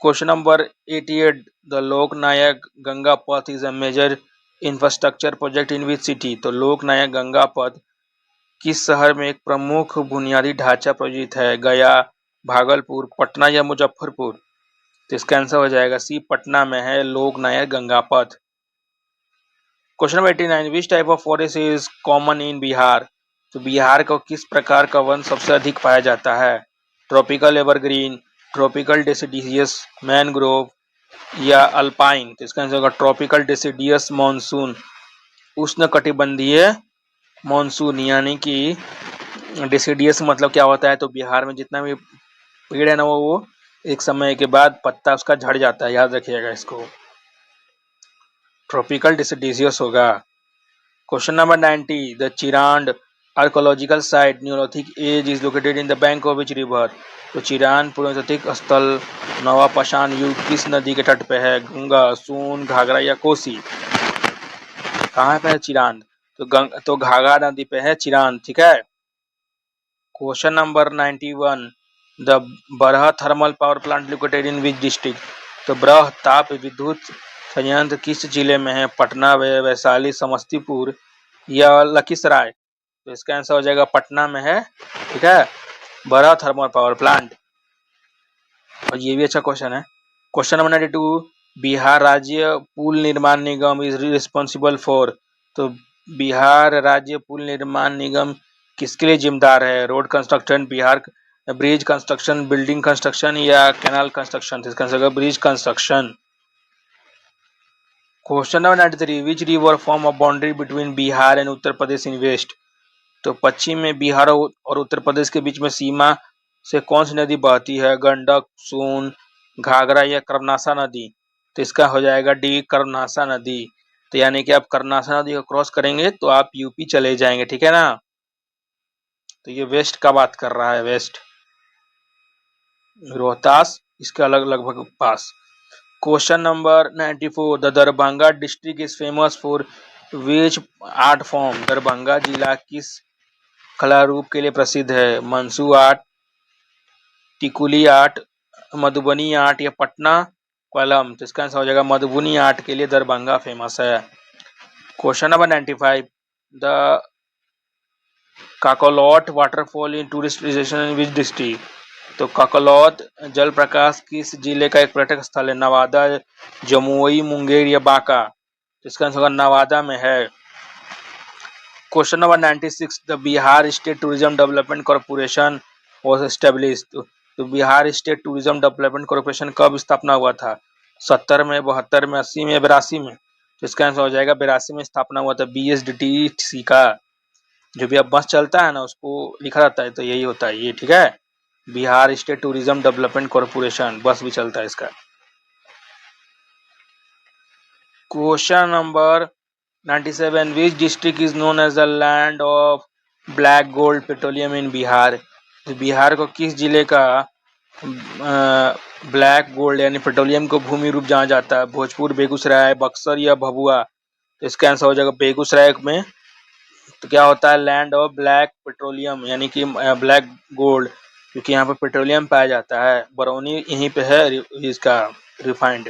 Question number 88, the Loknayak Ganga Path is a major infrastructure project in which city? तो लोकनायक गंगा पथ किस शहर में एक प्रमुख बुनियादी ढांचा प्रोजेक्ट है? गया, भागलपुर, पटना या मुजफ्फरपुर? तो इसका आंसर हो जाएगा सी, पटना में है लोकनायक गंगा पथ। Question number 89, which type of forest is common in Bihar? तो बिहार को किस प्रकार का वन सबसे अधिक पाया जाता है? Tropical evergreen, tropical deciduous, mangrove या अल्पाइन? तो इसका आंसर होगा ट्रॉपिकल डेसिडियस मॉनसून, उष्णकटिबंधीय मॉनसून। यानी कि डेसिडियस मतलब क्या होता है? तो बिहार में जितना भी पेड़ है ना वो एक समय के बाद पत्ता उसका झड़ जाता है, याद रखिएगा इसको। ट्रॉपिकल डेसिडियस होगा। Question number 90, the Chirand archaeological site neolithic age is located in the bank of which river? तो चिरांद पुरातात्विक स्थल नवापाषाण युग किस नदी के तट पे है? गंगा, सोन, घाघरा या कोसी? कहाँ पे है चिरांद? तो घाघरा नदी पे है चिरांद। ठीक है। Question number 91, the Barh thermal power plant located in which district? तो बरह ताप विद्युत संयंत्र किस जिले में है? पटना, वैशाली, समस्तीपुर या लखीसराय? तो इसका आंसर हो जाएगा पटना में है। ठीक है, बरह थर्मल पावर प्लांट। और ये भी अच्छा क्वेश्चन है। क्वेश्चन नंबर 92, बिहार राज्य पुल निर्माण निगम इज रिस्पॉन्सिबल फॉर? तो बिहार राज्य पुल निर्माण निगम किसके लिए जिम्मेदार है? Road construction, Bihar bridge construction, building construction या कैनाल कंस्ट्रक्शन? इसका आंसर होगा bridge construction. Question number 93, which river form a boundary between Bihar and Uttar Pradesh in west? तो पश्चिम में बिहार और उत्तर प्रदेश के बीच में सीमा से कौन सी नदी बहती है? गंडक, सोन, घाघरा या कर्मनासा नदी? तो इसका हो जाएगा डी, कर्मनासा नदी। तो यानी कि आप कर्मनासा नदी को क्रॉस करेंगे तो आप यूपी चले जाएंगे। ठीक है ना। तो ये वेस्ट का बात कर रहा है, वेस्ट रोहतास इसके अलग लगभग पास। Question number 94, the Darbhanga district is famous for which art form? Darbhanga जिला किस कला रूप के लिए प्रसिद्ध है? Manjusha art, Tikuli art, Madhubani art या पटना कलम? तो इसका आंसर हो जाएगा मधुबनी आर्ट के लिए दरभंगा फेमस है। Question number 95, the Kakolat waterfall in tourist destination in which district? तो काकोलॉट जलप्रकाश किस जिले का एक पर्यटक स्थल है? नवादा, जमुई, मुंगेर या बांका? तो इसका आंसर होगा नवादा में है। Question number 96, the Bihar state tourism development corporation was established? तो Bihar state tourism development corporation कब स्थापना हुआ था? 70 में, 72 में, 80 में, 82 में? तो इसका आंसर हो जाएगा 82 में स्थापना हुआ था BSDTC का। जो भी अब बस चलता है ना उसको लिखा रहता है तो यही होता है ये। ठीक है, Bihar state tourism development corporation, bus भी चलता है इसका। Question number 97, which district is known as the land of black gold petroleum in Bihar? तो बिहार को किस जिले का ब्लैक गोल्ड यानी पेट्रोलियम को भूमि रूप जाना जाता है? भोजपुर, बेगूसराय, बक्सर या भभुआ? तो इसका आंसर हो जाएगा बेगूसराय में तो क्या होता है, लैंड ऑफ ब्लैक पेट्रोलियम, यानी कि ब्लैक गोल्ड, क्योंकि यहाँ पे पेट्रोलियम पाया जाता है। बरौनी यहीं पे है इसका refined.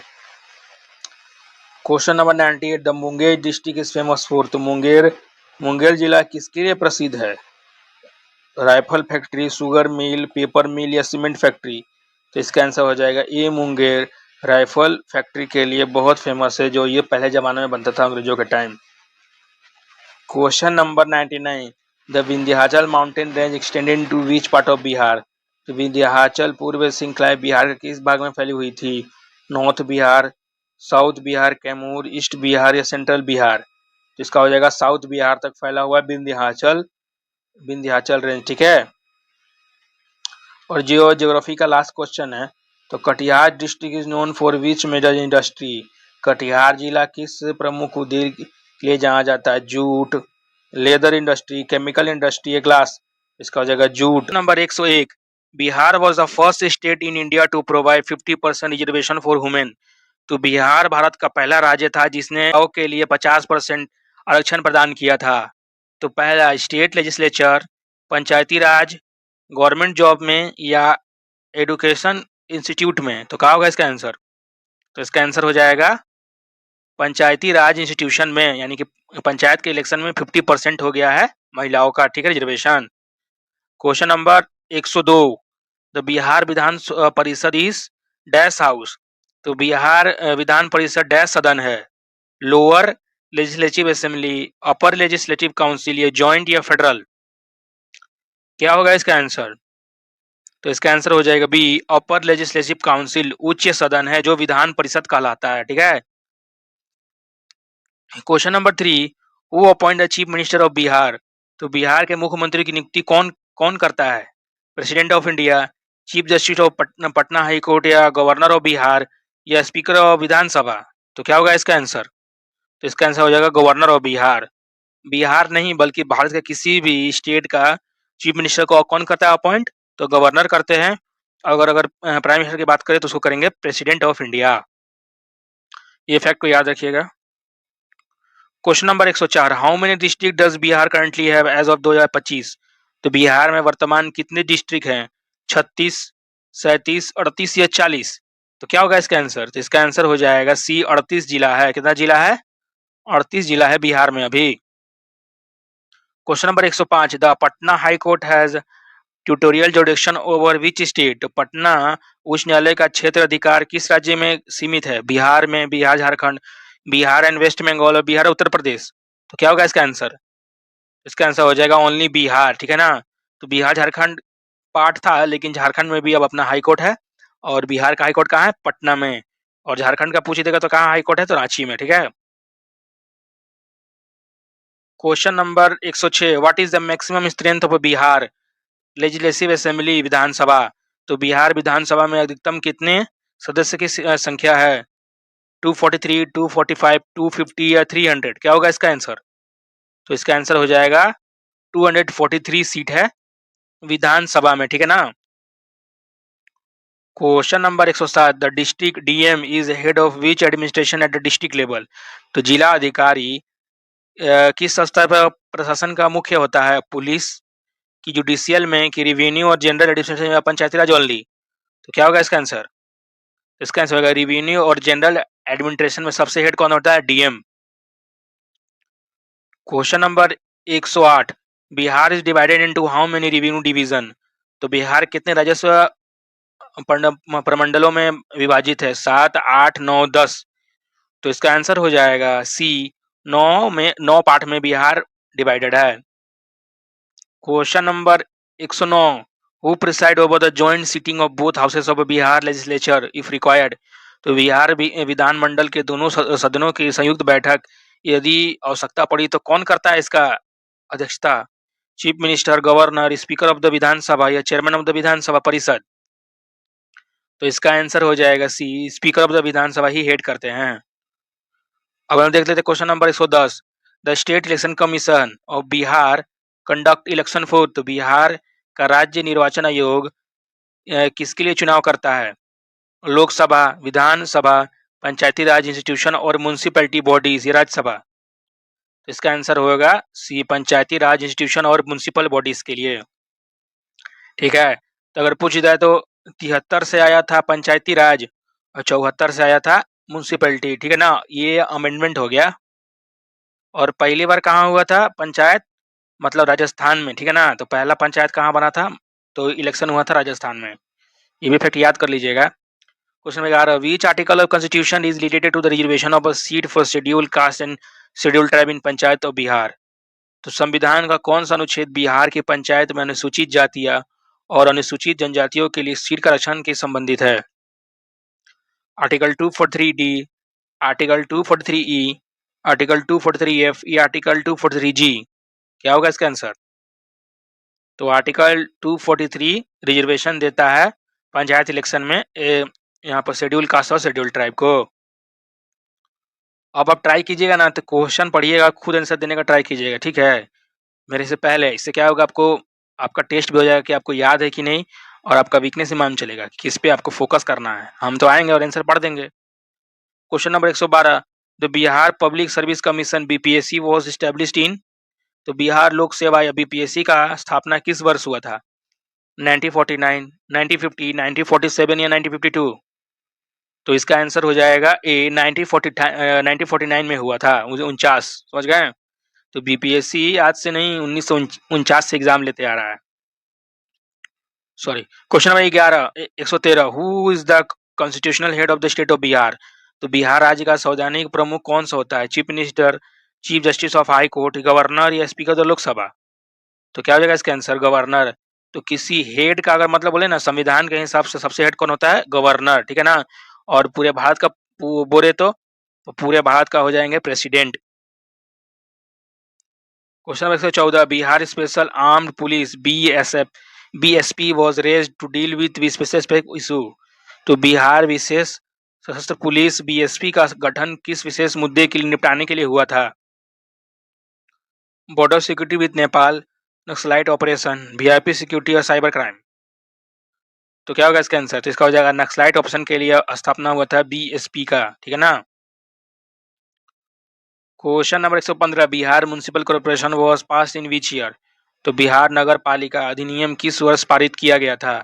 Question number 98, the Munger district is famous for. तो मुंगेर जिला किसके लिए प्रसिद्ध है? Rifle factory, sugar mill, paper mill या सीमेंट फैक्ट्री? तो इसका आंसर हो जाएगा ए, मुंगेर राइफल फैक्ट्री के लिए बहुत फेमस है, जो ये पहले जमाने में बनता था अंग्रेजों के time. Question number 99, the Vindhyachal mountain range extended to which part of Bihar? तो विंध्याचल पूर्व श्रृंखलाएं बिहार के किस भाग में फैली हुई थी? North Bihar, south Bihar, Kaimur, east Bihar या सेंट्रल बिहार? तो इसका हो जाएगा साउथ बिहार तक फैला हुआ विंध्याचल रेंज, ठीक है। और जियोग्राफी का लास्ट क्वेश्चन है, तो Katihar district is known for which major industry? Katihar जिला किस प्रमुख उद्योग के लिए जाना जाता है? Jute, leather industry, chemical industry या ग्लास? इसका हो जाएगा jute. Number 101, Bihar was the first state in India to provide 50% reservation for women. तो बिहार भारत का पहला राज्य था जिसने महिलाओं के लिए 50% आरक्षण प्रदान किया था। तो पहला, स्टेट लेजिस्लेचर, पंचायती राज, गवर्नमेंट जॉब में या एडुकेशन इंस्टीट्यूट में? तो क्या होगा इसका आंसर? तो इसका आंसर हो जाएगा पंचायती राज इंस्टीट्यूशन में, यानी कि पंचायत के इलेक्शन में 50% हो गया है महिलाओं का, ठीक है, reservation. Question number 102, the Bihar Vidhan Parishad is dash house. तो बिहार विधान परिषद डैश सदन है? लोअर लेजिस्लेटिव असेंबली, अपर लेजिस्लेटिव काउंसिल, या जॉइंट या फेडरल? क्या होगा इसका आंसर? तो इसका आंसर हो जाएगा बी, अपर लेजिस्लेटिव काउंसिल, उच्च सदन है जो विधान परिषद कहलाता है, ठीक है। Question number 3, who appoint the chief minister of Bihar? तो बिहार के मुख्यमंत्री की नियुक्ति कौन कौन करता है? President of India, chief justice of Patna high court, या गवर्नर ऑफ बिहार, या स्पीकर ऑफ विधानसभा? तो क्या होगा इसका आंसर? तो इसका आंसर हो जाएगा गवर्नर ऑफ बिहार। बिहार नहीं बल्कि भारत के किसी भी स्टेट का चीफ मिनिस्टर को कौन करता है अपॉइंट? तो गवर्नर करते हैं। अगर प्राइम मिनिस्टर की बात करें तो उसको करेंगे प्रेसिडेंट ऑफ इंडिया। ये फैक्ट को याद रखिएगा। Question number 104, how many district does Bihar currently have as of 2025? तो बिहार में वर्तमान कितने डिस्ट्रिक्ट हैं? 36, 37, 38 या 40? तो क्या होगा इसका आंसर? तो इसका आंसर हो जाएगा सी, 38 जिला है। कितना जिला है? 38 जिला है बिहार में अभी। Question number 105, the Patna high court has tutorial जुडिक्शन over which state? Patna उच्च न्यायालय का क्षेत्र अधिकार किस राज्य में सीमित है? बिहार में, बिहार झारखंड, बिहार एंड वेस्ट बंगाल, और बिहार उत्तर प्रदेश? तो क्या होगा इसका आंसर? इसका आंसर हो जाएगा ओनली बिहार, ठीक है ना। तो बिहार झारखंड पार्ट था, लेकिन झारखंड में भी अब अपना हाई कोर्ट है, और बिहार का हाई कोर्ट कहाँ है? पटना में। और झारखंड का पूछ देगा तो कहाँ हाई कोर्ट है? तो रांची में, ठीक है। Question number 106, what is the maximum strength of Bihar legislative assembly, Vidhan Sabha? तो बिहार विधानसभा में अधिकतम कितने सदस्य की संख्या है? 243, 245, 250 या 300? क्या होगा इसका आंसर? तो इसका आंसर हो जाएगा 243 सीट है विधानसभा में, ठीक है ना। Question number 107, the district DM is head of which administration at the district level? तो जिला अधिकारी किस स्तर पर प्रशासन का मुख्य होता है? पुलिस की, जुडिशियल में, की रिवेन्यू और जनरल एडमिनिस्ट्रेशन या पंचायती राज ओनली? तो क्या होगा इसका आंसर? इसका आंसर होगा रिवेन्यू और जनरल एडमिनिस्ट्रेशन में सबसे हेड कौन होता है? DM. Question number 108, Bihar is divided into how many revenue division? तो बिहार कितने राजस्व प्रमंडलों में विभाजित है? 7, 8, 9, 10? तो इसका आंसर हो जाएगा सी, 9 पार्ट में बिहार डिवाइडेड है। Question number 109, who preside over the joint sitting of both houses of Bihar legislature if required? तो बिहार विधानमंडल के दोनों सदनों की संयुक्त बैठक यदि आवश्यकता पड़ी तो कौन करता है इसका अध्यक्षता? Chief minister, governor, speaker of the Vidhan Sabha, या चेयरमैन ऑफ द विधानसभा परिषद? तो इसका आंसर हो जाएगा C, speaker of the Vidhan Sabha ही हेड करते हैं। अब हम देख लेते हैं question number 110, the state election commission of Bihar conduct election for? तो बिहार का राज्य निर्वाचन आयोग किसके लिए चुनाव करता है? लोकसभा, विधानसभा, पंचायती राज इंस्टीट्यूशन और म्युनिसिपैलिटी बॉडीज, ये राज्यसभा? तो इसका आंसर होगा सी, पंचायती राज इंस्टीट्यूशन और म्युनिसिपल बॉडीज के लिए। ठीक है, तो अगर पूछ जाए तो 73 से आया था पंचायती राज और 74 से आया था म्युनिसिपैलिटी। ठीक है ना, ये अमेंडमेंट हो गया। और पहली बार कहाँ हुआ था पंचायत, मतलब राजस्थान में। ठीक है ना, तो पहला पंचायत कहाँ बना था, तो इलेक्शन हुआ था राजस्थान में। ये भी फैक्ट याद कर लीजिएगा। Question number 11, which article of constitution is related to the reservation of a seat for schedule caste and schedule tribe in panchayat of Bihar. तो संविधान का कौन सा अनुच्छेद बिहार की पंचायत में अनुसूचित जातियां और अनुसूचित जनजातियों के लिए सीट का आरक्षण के संबंधित है? आर्टिकल 243 डी, आर्टिकल 243 ई, आर्टिकल 243 एफ या आर्टिकल 243 जी? क्या होगा इसका आंसर? तो आर्टिकल 243 रिजर्वेशन देता है पंचायत इलेक्शन में यहाँ पर शेड्यूल कास्ट और शेड्यूल ट्राइब को। अब आप ट्राई कीजिएगा ना, तो क्वेश्चन पढ़िएगा, खुद आंसर देने का ट्राई कीजिएगा। ठीक है, मेरे से पहले। इससे क्या होगा, आपको आपका टेस्ट भी हो जाएगा कि आपको याद है कि नहीं, और आपका वीकनेस भी मालूम चलेगा कि किस पे आपको फोकस करना है। हम तो आएंगे और आंसर पढ़ देंगे। Question number 112, the Bihar public service commission BPSC was established in. तो बिहार लोक सेवा या बीपीएससी का स्थापना किस वर्ष हुआ था? 1949, 1950, 1947 या 1952? तो इसका आंसर हो जाएगा ए, 1949 में हुआ था, 49। समझ गए? तो बीपीएससी आज से नहीं 1949 से एग्जाम लेते आ रहा है। Sorry. Question number 11, 113, who is the constitutional head of the state of Bihar. तो बिहार राज्य का संवैधानिक प्रमुख कौन सा होता है? Chief minister, chief justice of high court, governor या स्पीकर ऑफ लोकसभा? तो क्या हो जाएगा इसका आंसर? गवर्नर। तो किसी हेड का अगर मतलब बोले ना, संविधान के हिसाब से सबसे हेड कौन होता है? गवर्नर। ठीक है ना, और पूरे भारत का बोले तो पूरे भारत का हो जाएंगे president. Question number 114, Bihar special armed police BSP was raised to deal with specific issue. तो बिहार विशेष सशस्त्र पुलिस बीएसपी का गठन किस विशेष मुद्दे के लिए निपटाने के लिए हुआ था? Border security with Nepal, naxalite operation, VIP security और साइबर क्राइम? तो क्या होगा इसका आंसर? तो इसका हो जाएगा नक्सलाइट ऑपरेशन के लिए स्थापना हुआ था बीएसपी का। ठीक है ना। Question number 115, Bihar municipal corporation was pass in which year. तो बिहार नगर पालिका अधिनियम किस वर्ष पारित किया गया था?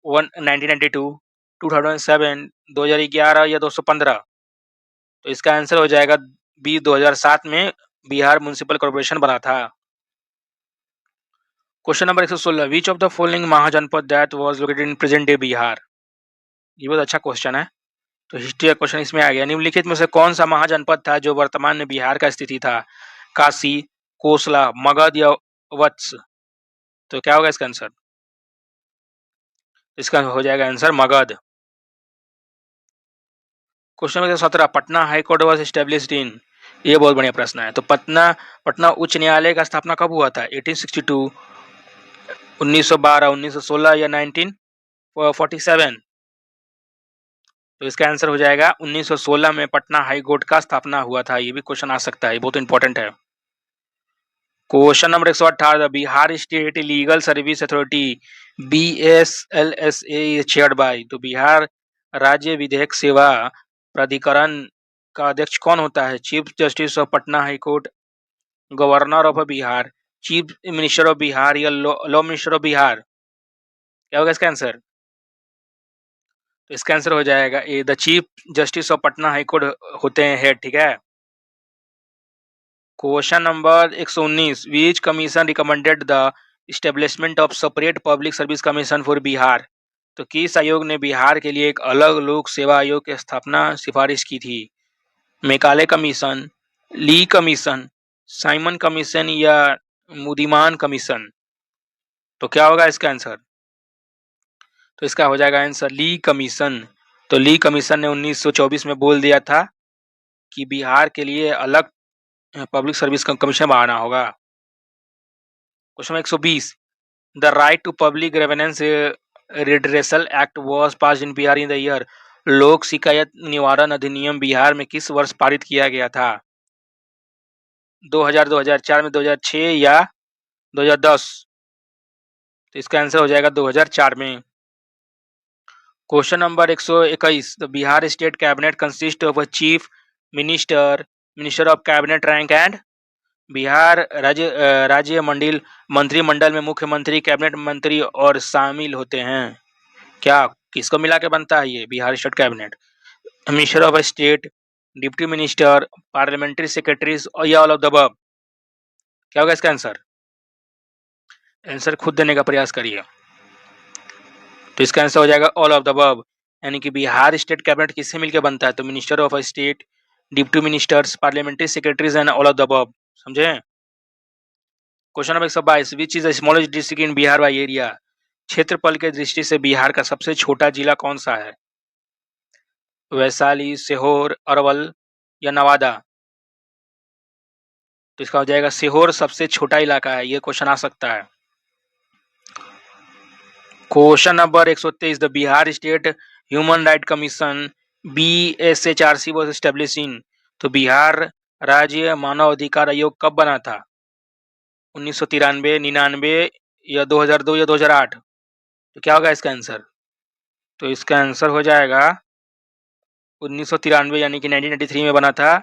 1992, 2007, 2011 या 215? तो इसका आंसर हो जाएगा बी, 2007 में बिहार म्युनिसिपल कॉर्पोरेशन बना था। Question number 116, which of the following mahajanapada that was located in present day Bihar. ये बहुत अच्छा क्वेश्चन है। तो हिस्ट्री का क्वेश्चन इसमें आ गया। निम्नलिखित में से कौन सा महाजनपद था जो वर्तमान में बिहार का स्थिति था? काशी, कोसला, मगध या वत्स? तो क्या होगा इसका आंसर? इसका हो जाएगा answer Magadh. Question number 17, Patna high court was established in. ये बहुत बढ़िया प्रश्न है। तो पटना उच्च न्यायालय का स्थापना कब हुआ था? 1862, 1912, 1916 या 1947? तो इसका आंसर हो जाएगा 1916 में पटना हाई कोर्ट का स्थापना हुआ था। ये भी क्वेश्चन आ सकता है, बहुत इंपॉर्टेंट है। Question number 118, Bihar state legal service authority BSLSA chaired by. तो बिहार राज्य विधिक सेवा प्राधिकरण का अध्यक्ष कौन होता है? Chief justice of Patna high court, governor of Bihar, chief minister of Bihar या लॉ मिनिस्टर ऑफ बिहार? क्या होगा इसका आंसर? तो इसका आंसर हो जाएगा A, the chief justice of Patna high court होते हैं हेड। ठीक है। Question number 119, which commission recommended the establishment of separate public service commission for Bihar. तो किस आयोग ने बिहार के लिए एक अलग लोक सेवा आयोग की स्थापना सिफारिश की थी? मेकाले कमीशन, ली कमीशन, साइमन कमीशन या मुदिमान कमीशन? तो क्या होगा इसका आंसर? तो इसका हो जाएगा आंसर ली कमीशन। तो ली कमीशन ने 1924 में बोल दिया था कि बिहार के लिए अलग पब्लिक सर्विस कमीशन बनाना होगा। Question 120, the right to public grievance redressal act was passed in Bihar in the year. लोक शिकायत निवारण अधिनियम बिहार में किस वर्ष पारित किया गया था? 2000, 2004 में, 2006 या 2010? तो इसका आंसर हो जाएगा 2004 में। Question number 121, the Bihar state cabinet consist of a chief minister, minister of cabinet rank and Bihar राज्य मंत्रिमंडल में मुख्यमंत्री, कैबिनेट मंत्री और शामिल होते हैं। क्या किसको मिला के बनता है ये Bihar state cabinet? Minister of state, deputy minister, parliamentary secretaries और या ऑल ऑफ द अबव? क्या होगा इसका आंसर? आंसर खुद देने का प्रयास करिए। तो इसका आंसर हो जाएगा ऑल ऑफ द अबव, यानी कि बिहार स्टेट कैबिनेट किससे मिलकर बनता है? तो minister of state, deputy ministers, parliamentary secretaries and all of the above. समझे? Question number 122, which is the smallest district in Bihar by area? क्षेत्रफल के दृष्टि से बिहार का सबसे छोटा जिला कौन सा है? वैशाली, सीहोर, अरवल या नवादा? तो इसका हो जाएगा सीहोर सबसे छोटा इलाका है। ये क्वेश्चन आ सकता है। Question number 123, the Bihar state human right commission BSHRC was establish in? तो बिहार राज्य मानव अधिकार आयोग कब बना था? 1993, 99 या 2002 या 2008? तो क्या होगा इसका आंसर? तो इसका आंसर हो जाएगा 1993, यानी कि 1993 में बना था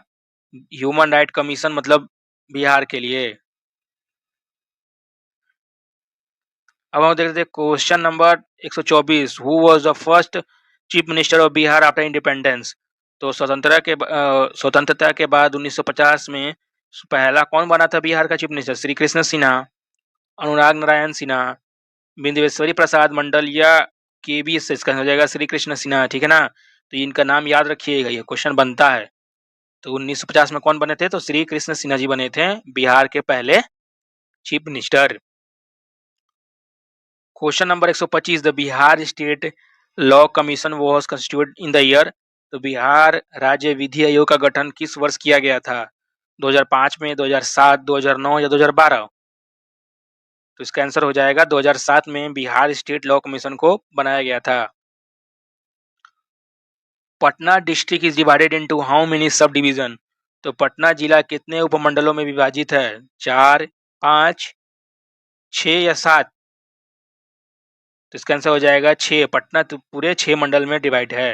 ह्यूमन राइट कमीशन, मतलब बिहार के लिए। अब हम देखते हैं question number 124, who was the first chief minister of Bihar after independence? तो स्वतंत्रता के बाद 1950 में पहला कौन बना था बिहार का चीफ मिनिस्टर? श्री कृष्ण सिन्हा, अनुराग नारायण सिन्हा, बिंदेश्वरी प्रसाद मंडल या केबी? इसका हो जाएगा श्री कृष्ण सिन्हा। ठीक है ना? तो इनका नाम याद रखिएगा, ये क्वेश्चन बनता है। तो 1950 में कौन बने थे? तो श्री कृष्ण सिन्हा जी बने थे बिहार के पहले chief minister. Question number 125, the Bihar state law commission was constituted in the year? तो बिहार राज्य विधि आयोग का गठन किस वर्ष किया गया था? 2005 में, 2007, 2009 या 2012? तो इसका आंसर हो जाएगा 2007 में बिहार स्टेट लॉ कमीशन को बनाया गया था। Patna district is divided into how many sub division? तो पटना जिला कितने उपमंडलों में विभाजित है? 4, 5, 6 या 7? तो इसका आंसर हो जाएगा 6। पटना तो पूरे 6 मंडल में डिवाइड है।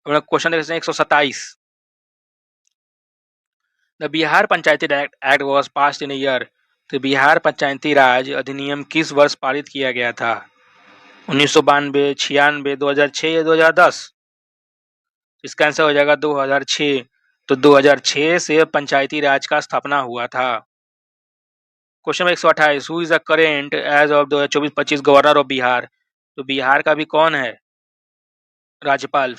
क्वेश्चन देखते हैं 127, the Bihar Panchayati act was passed in year? तो बिहार पंचायती राज अधिनियम किस वर्ष पारित किया गया था? 1992, 96, 2006 या 2010? इसका आंसर हो जाएगा 2006। तो 2006 से पंचायती राज का स्थापना हुआ था। Question number 128, who is the current as of 2024-25 governor of Bihar? तो बिहार का भी कौन है राज्यपाल?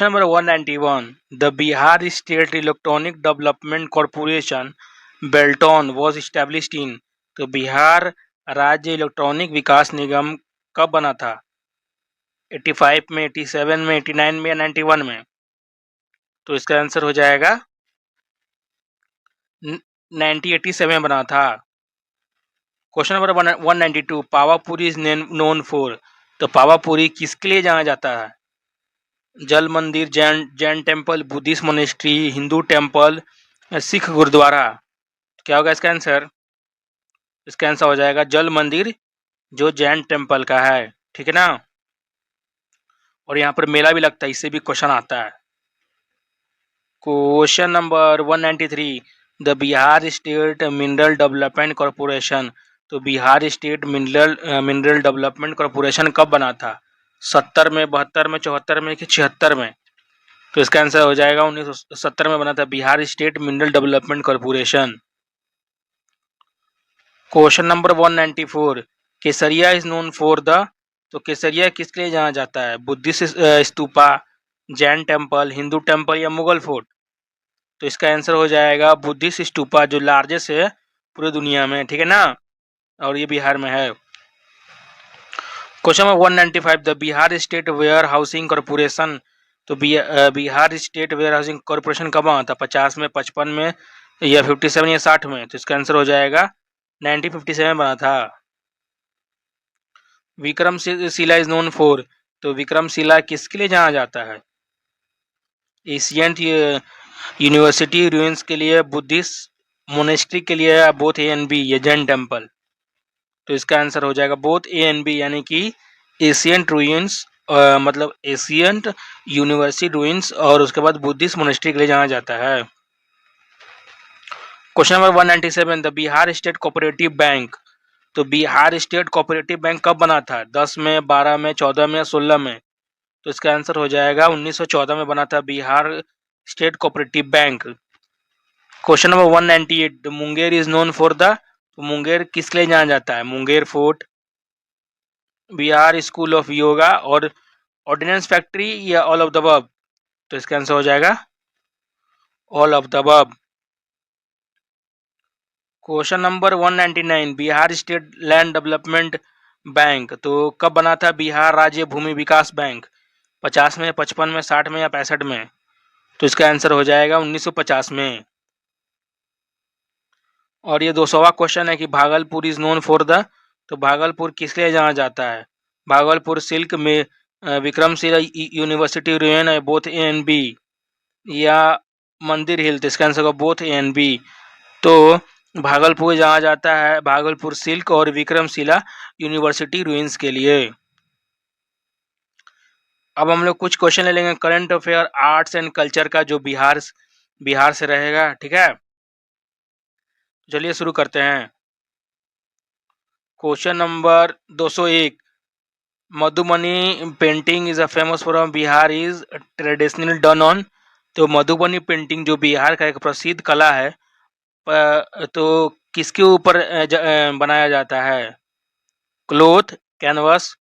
Question number 191, the Bihar state electronic development corporation Beltron was established in. तो बिहार राज्य इलेक्ट्रॉनिक विकास निगम कब बना था? 85 में, 87 में, 89 में या 91 में? तो इसका आंसर हो जाएगा 1987 में बना था। Question number 192, Pawapuri is known for. तो पावापुरी किसके लिए जाना जाता है? Jal Mandir, Jain temple, Buddhist monastery, Hindu temple, Sikh gurdwara? क्या होगा इसका आंसर? इसका आंसर हो जाएगा जल मंदिर, जो जैन टेम्पल का है। ठीक है ना? और यहाँ पर मेला भी लगता है, इससे भी क्वेश्चन आता है। Question number 193, the Bihar state mineral development corporation. तो Bihar state mineral development corporation कब बना था? 70 में, 72 में, 74 में कि 76 में? तो इसका आंसर हो जाएगा 1970 में बना था Bihar state mineral development corporation. Question number 194, Kesariya is known for the. तो केसरिया किसके लिए जाना जाता है? Buddhist stupa, Jain temple, Hindu temple या मुगल फोर्ट? तो इसका आंसर हो जाएगा बुद्धिस्ट स्तूपा, जो लार्जेस्ट है पूरी दुनिया में। ठीक है ना? और ये बिहार में है। Question number 195, the Bihar state warehousing corporation. तो Bihar state warehousing corporation कब बना था? 50 में, 55 में या 57 या 60 में? तो इसका आंसर हो जाएगा 1957 बना था। Vikramshila is known for. तो विक्रमशिला किसके लिए जाना जाता है? एशियंट यूनिवर्सिटी रूइंस के लिए, बुद्धिस्ट मोनेस्ट्री के लिए, या बोथ ए एंड बी, या जैन टेम्पल? तो इसका आंसर हो जाएगा बोथ ए एंड बी, यानी कि एशियंट रूइंस, मतलब एशियंट यूनिवर्सिटी रूइंस, और उसके बाद बुद्धिस्ट मोनेस्ट्री के लिए जाना जाता है। Question number 197, the Bihar state cooperative bank. तो बिहार स्टेट कोऑपरेटिव बैंक कब बना था? 10 में, 12 में, 14 में या 16 में? तो इसका आंसर हो जाएगा 1914 में बना था Bihar state cooperative bank. Question number 198, the Munger is known for the. तो मुंगेर किस लिए जाना जाता है? Munger fort, Bihar school of yoga, और ऑर्डिनेंस फैक्ट्री, या ऑल ऑफ द अबव? तो इसका आंसर हो जाएगा all of the above. Question number 199, Bihar state land development bank तो कब बना था? बिहार राज्य भूमि विकास बैंक। 50 में, 55 में, 60 में या 65 में? तो इसका आंसर हो जाएगा 1950 में। और ये 200वां क्वेश्चन है कि Bhagalpur is known for the. तो भागलपुर किस लिए जाना जाता है? भागलपुर सिल्क में, Vikramshila university ruin, both A and B, या मंदिर हिल? तो इसका आंसर होगा बोथ ए एंड बी। तो भागलपुर जाना जाता है भागलपुर सिल्क और विक्रमशिला यूनिवर्सिटी रूइंस के लिए। अब हम लोग कुछ क्वेश्चन ले लेंगे current affair, arts and culture का, जो बिहार से रहेगा। ठीक है, चलिए शुरू करते हैं। Question number 201, Madhubani painting is a famous from Bihar is traditional done on. तो मधुबनी पेंटिंग जो बिहार का एक प्रसिद्ध कला है, तो किसके ऊपर बनाया जाता है? Cloth, canvas,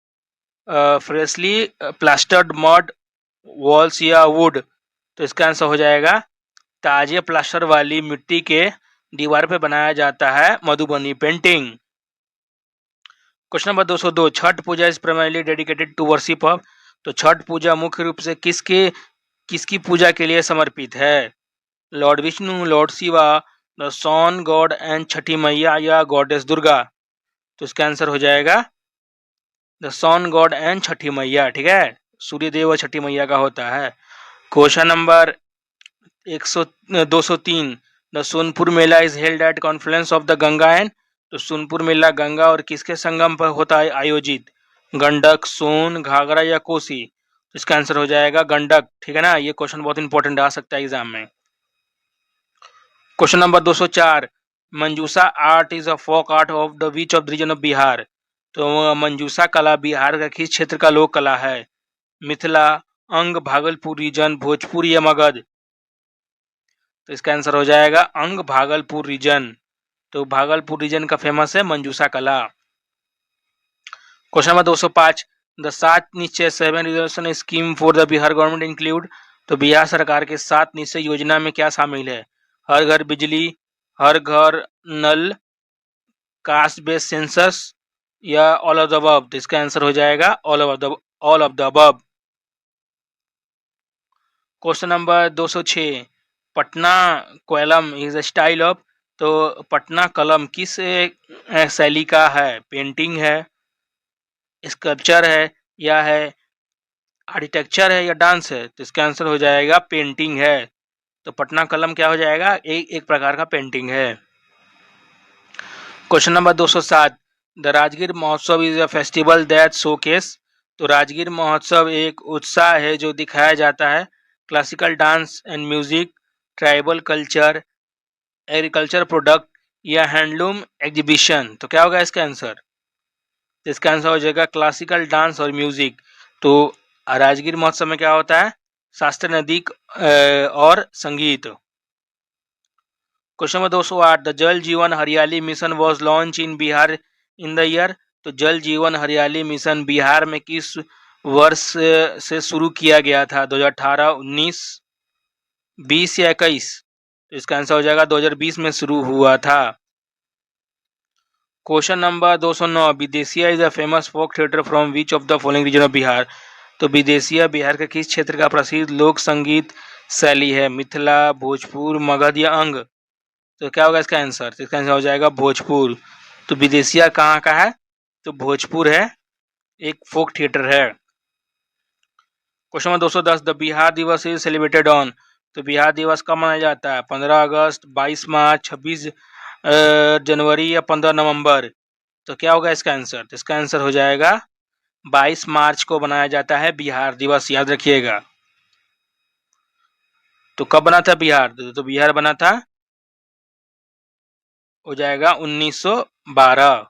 freshly plastered mud walls या वुड? तो इसका आंसर हो जाएगा ताजे प्लास्टर वाली मिट्टी के दीवार पे बनाया जाता है Madhubani painting. Question number 202, Chhath Puja is primarily dedicated to worship of. तो छठ पूजा मुख्य रूप से किसकी पूजा के लिए समर्पित है? Lord Vishnu, lord Shiva, the sun god and Chhathi Maiya, या गॉडेस दुर्गा? तो इसका आंसर हो जाएगा the sun god and Chhathi मैया। ठीक है, सूर्य देव और छठी मैया का होता है। Question number 203, the Sonpur Mela is held at Confluence of the Ganga and. तो सोनपुर मेला गंगा और किसके संगम पर होता है आयोजित? गंडक, सोन, घाघरा या कोसी? तो इसका आंसर हो जाएगा गंडक। ठीक है ना, ये क्वेश्चन बहुत इंपॉर्टेंट आ सकता है एग्जाम में। Question number 204, Manjusha art is a folk art of the which of the region of Bihar. तो मंजूसा कला बिहार का किस क्षेत्र का लोक कला है? मिथिला, अंग, भागलपुर रीजन, भोजपुर या मगध? तो इसका आंसर हो जाएगा अंग, भागलपुर रीजन। तो भागलपुर रीजन का फेमस है मंजूसा कला। क्वेश्चन नंबर 205, द 7 निश्चय 7 reservation scheme for the Bihar government include. तो बिहार सरकार के 7 निश्चय योजना में क्या शामिल है? हर घर बिजली, हर घर नल, कास्ट बेस्ड सेंसस या ऑल ऑफ द अबव। तो इसका आंसर हो जाएगा all of the above. Question number 206, Patna Kalam is a style of. तो पटना कलम किस शैली का है? पेंटिंग है, स्कल्पचर है, या है आर्किटेक्चर है, या डांस है? तो इसका आंसर हो जाएगा पेंटिंग है। तो पटना कलम क्या हो जाएगा? एक प्रकार का पेंटिंग है। क्वेश्चन नंबर 207, द राजगीर महोत्सव is a festival that showcase. तो राजगीर महोत्सव एक उत्साह है जो दिखाया जाता है classical dance and music, tribal culture, agriculture product, या हैंडलूम एग्जीबिशन। तो क्या होगा इसका आंसर? तो इसका आंसर हो जाएगा क्लासिकल डांस और म्यूजिक। तो राजगीर महोत्सव में क्या होता है? शास्त्रीय नृत्य और संगीत। क्वेश्चन नंबर 208, द जल Jeevan Hariyali mission was launch in Bihar in the year. तो जल जीवन हरियाली मिशन बिहार में किस वर्ष से शुरू किया गया था? 2018, 19, 20 या 21? तो इसका आंसर हो जाएगा 2020 में शुरू हुआ था। Question number 209, Bidesia is a famous folk theatre from which of the following region of Bihar. तो विदेशिया बिहार के किस क्षेत्र का प्रसिद्ध लोक संगीत शैली है? मिथिला, भोजपुर, मगध या अंग? तो क्या होगा इसका आंसर? इसका आंसर हो जाएगा भोजपुर। तो विदेशिया कहाँ का है? तो भोजपुर है, एक फोक थिएटर है। क्वेश्चन नंबर 210, द बिहार दिवस इज सेलिब्रेटेड ऑन। तो बिहार दिवस कब मनाया जाता है? 15 अगस्त, 22 मार्च, 26 जनवरी या 15 नवंबर? तो क्या होगा इसका आंसर? तो इसका आंसर हो जाएगा 22 मार्च को मनाया जाता है बिहार दिवस, याद रखिएगा। तो कब बना था बिहार? तो बिहार बना था, हो जाएगा 1912।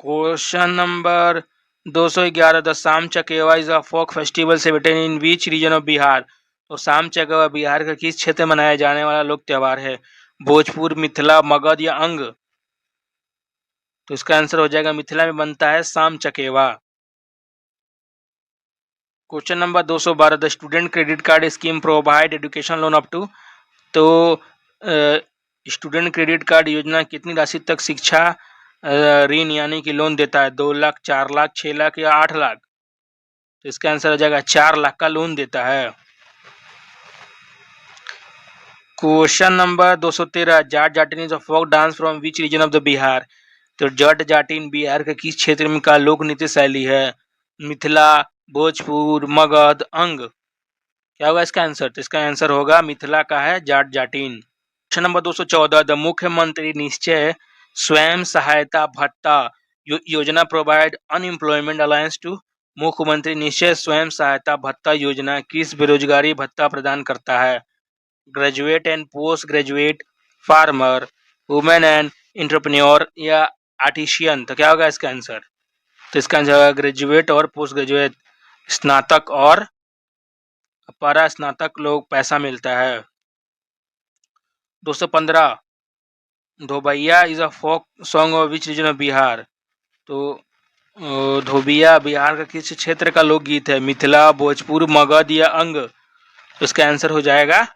Question number 211, the Sama Chakeva is a folk festival celebrated in which region of Bihar. तो शाम चकेवा बिहार का किस क्षेत्र में मनाया जाने वाला लोक त्योहार है? भोजपुर, मिथिला, मगध या अंग? तो इसका आंसर हो जाएगा मिथिला में बनता है Sama Chakeva. Question number 212, the student credit card scheme provide education loan up to. तो स्टूडेंट क्रेडिट कार्ड योजना कितनी राशि तक शिक्षा ऋण यानी कि लोन देता है? 2 लाख, 4 लाख, 6 लाख या 8 लाख? तो इसका आंसर हो जाएगा 4 लाख का लोन देता है। Question number 213, Jat Jatin is a folk dance from which region of the Bihar. तो जट जाटिन बिहार के किस क्षेत्र में का लोक नृत्य शैली है? मिथिला, भोजपुर, मगध, अंग? क्या होगा इसका आंसर? तो इसका आंसर होगा मिथिला का है जाट जाटिन। क्वेश्चन नंबर 214, द मुख्यमंत्री निश्चय स्वयं सहायता भत्ता योजना प्रोवाइड अनएम्प्लॉयमेंट अलायंस टू। मुख्यमंत्री निश्चय स्वयं सहायता भत्ता योजना किस बेरोजगारी भत्ता प्रदान करता है? Graduate and post graduate, farmer, women and entrepreneur या आर्टिशियन? तो क्या होगा इसका आंसर? तो इसका आंसर होगा ग्रेजुएट और पोस्ट ग्रेजुएट, स्नातक और परा स्नातक लोग पैसा मिलता है। 215, Dhobiya is a folk song of which region of Bihar. तो धोबिया बिहार का किस क्षेत्र का लोकगीत है? मिथिला, भोजपुर, मगध या अंग? तो इसका आंसर हो जाएगा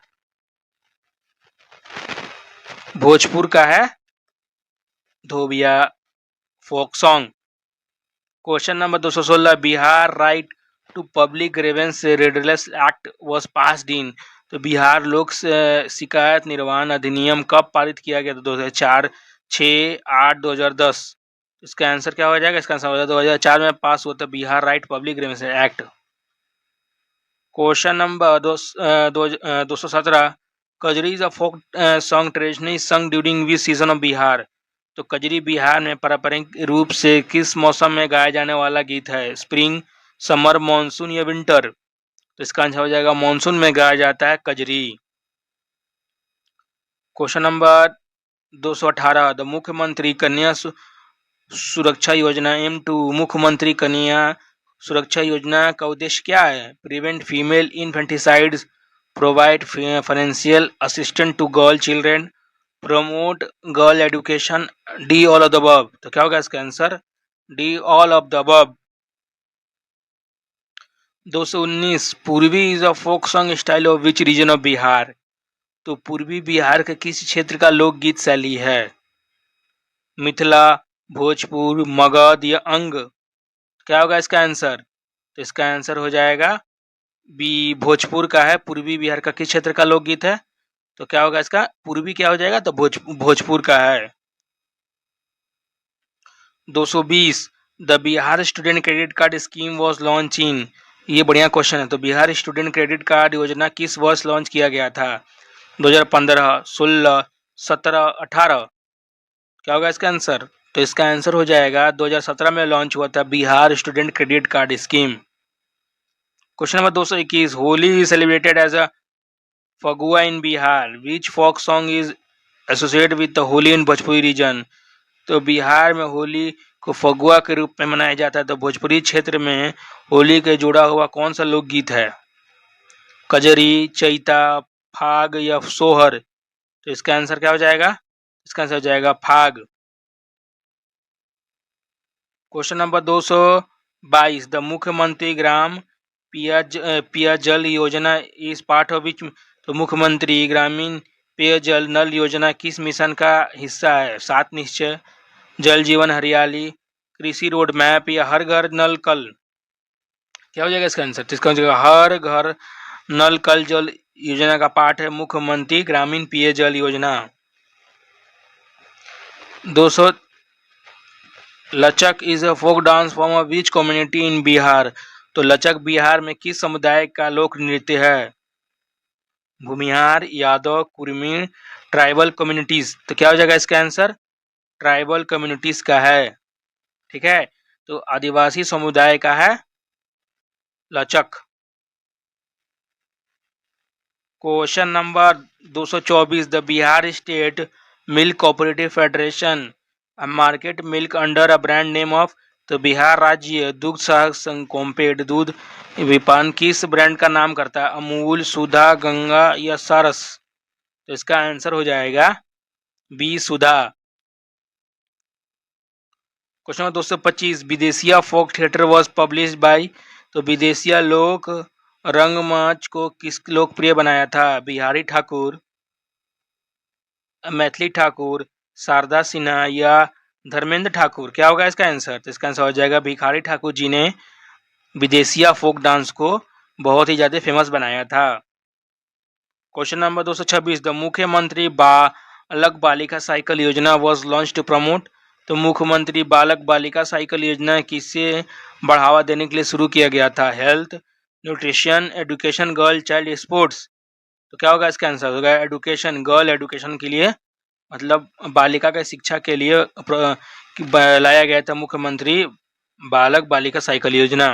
भोजपुर का है Dhobiya folk song. Question number 216, Bihar right to public grievance redress act was passed in. तो बिहार लोक शिकायत निर्वाहन अधिनियम कब पारित किया गया था? 2004, 6, 8, 2010? इसका आंसर क्या हो जाएगा? इसका आंसर हो जाएगा 2004 में पास हुआ था Bihar right public grievance act. Question number 217, Kajri is a folk song traditionally sung during which season of Bihar. तो कजरी बिहार में पारंपरिक रूप से किस मौसम में गाया जाने वाला गीत है? स्प्रिंग, समर, मानसून या विंटर? तो इसका आंसर हो जाएगा मानसून में गाया जाता है कजरी। क्वेश्चन नंबर 218, द मुख्यमंत्री कन्या सुरक्षा योजना M2 मुख्यमंत्री कन्या सुरक्षा योजना का उद्देश्य क्या है? Prevent female infanticide, provide financial assistant to girl children, promote girl education, D all of the above? तो क्या होगा इसका answer? D all of the above. 219 Purbi is a folk song style of which region of Bihar. तो पूर्वी बिहार के किस क्षेत्र का लोकगीत शैली है? मिथिला, भोजपुर, मगध या अंग? क्या होगा इसका आंसर? तो इसका आंसर हो जाएगा बी, भोजपुर का है। पूर्वी बिहार का किस क्षेत्र का लोकगीत है? तो क्या होगा इसका पूर्वी, क्या हो जाएगा? तो भोजपुर का है। 220 the Bihar student credit card scheme was launch in. ये बढ़िया क्वेश्चन है। तो बिहार स्टूडेंट क्रेडिट कार्ड योजना किस वर्ष लॉन्च किया गया था? 2015, 16, 17, 18? क्या होगा इसका आंसर? तो इसका आंसर हो जाएगा 2017 में लॉन्च हुआ था Bihar student credit card scheme. Question number 221 Holi is celebrated as a Phagua in Bihar which folk song is associated with the Holi in Bhojpuri region. तो बिहार में होली को फगुआ के रूप में मनाया जाता है। तो भोजपुरी क्षेत्र में होली के जुड़ा हुआ कौन सा लोकगीत है? कजरी, चैता, फाग या सोहर? तो इसका आंसर क्या हो जाएगा? इसका आंसर हो जाएगा फाग। क्वेश्चन नंबर 222 द मुख्यमंत्री ग्राम पेयजल योजना इस पार्ट ऑफ विच। तो मुख्यमंत्री ग्रामीण पेयजल नल योजना किस मिशन का हिस्सा है? 7 निश्चय, जल जीवन हरियाली, कृषि रोड मैप या हर घर नल कल? क्या हो जाएगा इसका आंसर? तो इसका हो जाएगा हर घर नल कल जल योजना का पार्ट है मुख्यमंत्री ग्रामीण पेयजल योजना। 200 Lachak is a folk dance form of which community in Bihar. तो लचक बिहार में किस समुदाय का लोक नृत्य है? Bhumihar, Yadav, Kurmi, tribal communities? तो क्या हो जाएगा इसका आंसर? ट्राइबल कम्युनिटीज का है। ठीक है, तो आदिवासी समुदाय का है लचक। Question number 224 the Bihar state milk cooperative federation market milk under a brand name of. तो बिहार राज्य दुग्ध सहक कॉम्पेड दूध विपणन किस ब्रांड का नाम करता है? अमूल, सुधा, गंगा या सरस? तो इसका आंसर हो जाएगा B, Sudha. Question number 225 Bidesia folk theatre was publish by. तो विदेशिया लोक रंगमंच को किस लोकप्रिय बनाया था? बिहारी ठाकुर, मैथिली ठाकुर, शारदा सिन्हा या धर्मेंद्र ठाकुर? क्या होगा इसका आंसर? तो इसका आंसर हो जाएगा भिखारी ठाकुर जी ने विदेशिया फोक डांस को बहुत ही ज्यादा फेमस बनाया था। क्वेश्चन नंबर 226 द मुख्यमंत्री बालक बालिका साइकिल योजना वॉज लॉन्च टू प्रमोट। तो मुख्यमंत्री बालक बालिका साइकिल योजना किसे बढ़ावा देने के लिए शुरू किया गया था? Health, nutrition, education, girl child sports? तो क्या होगा इसका आंसर? होगा एडुकेशन, गर्ल एडुकेशन के लिए, मतलब बालिका के शिक्षा के लिए लाया गया था मुख्यमंत्री बालक बालिका साइकिल योजना।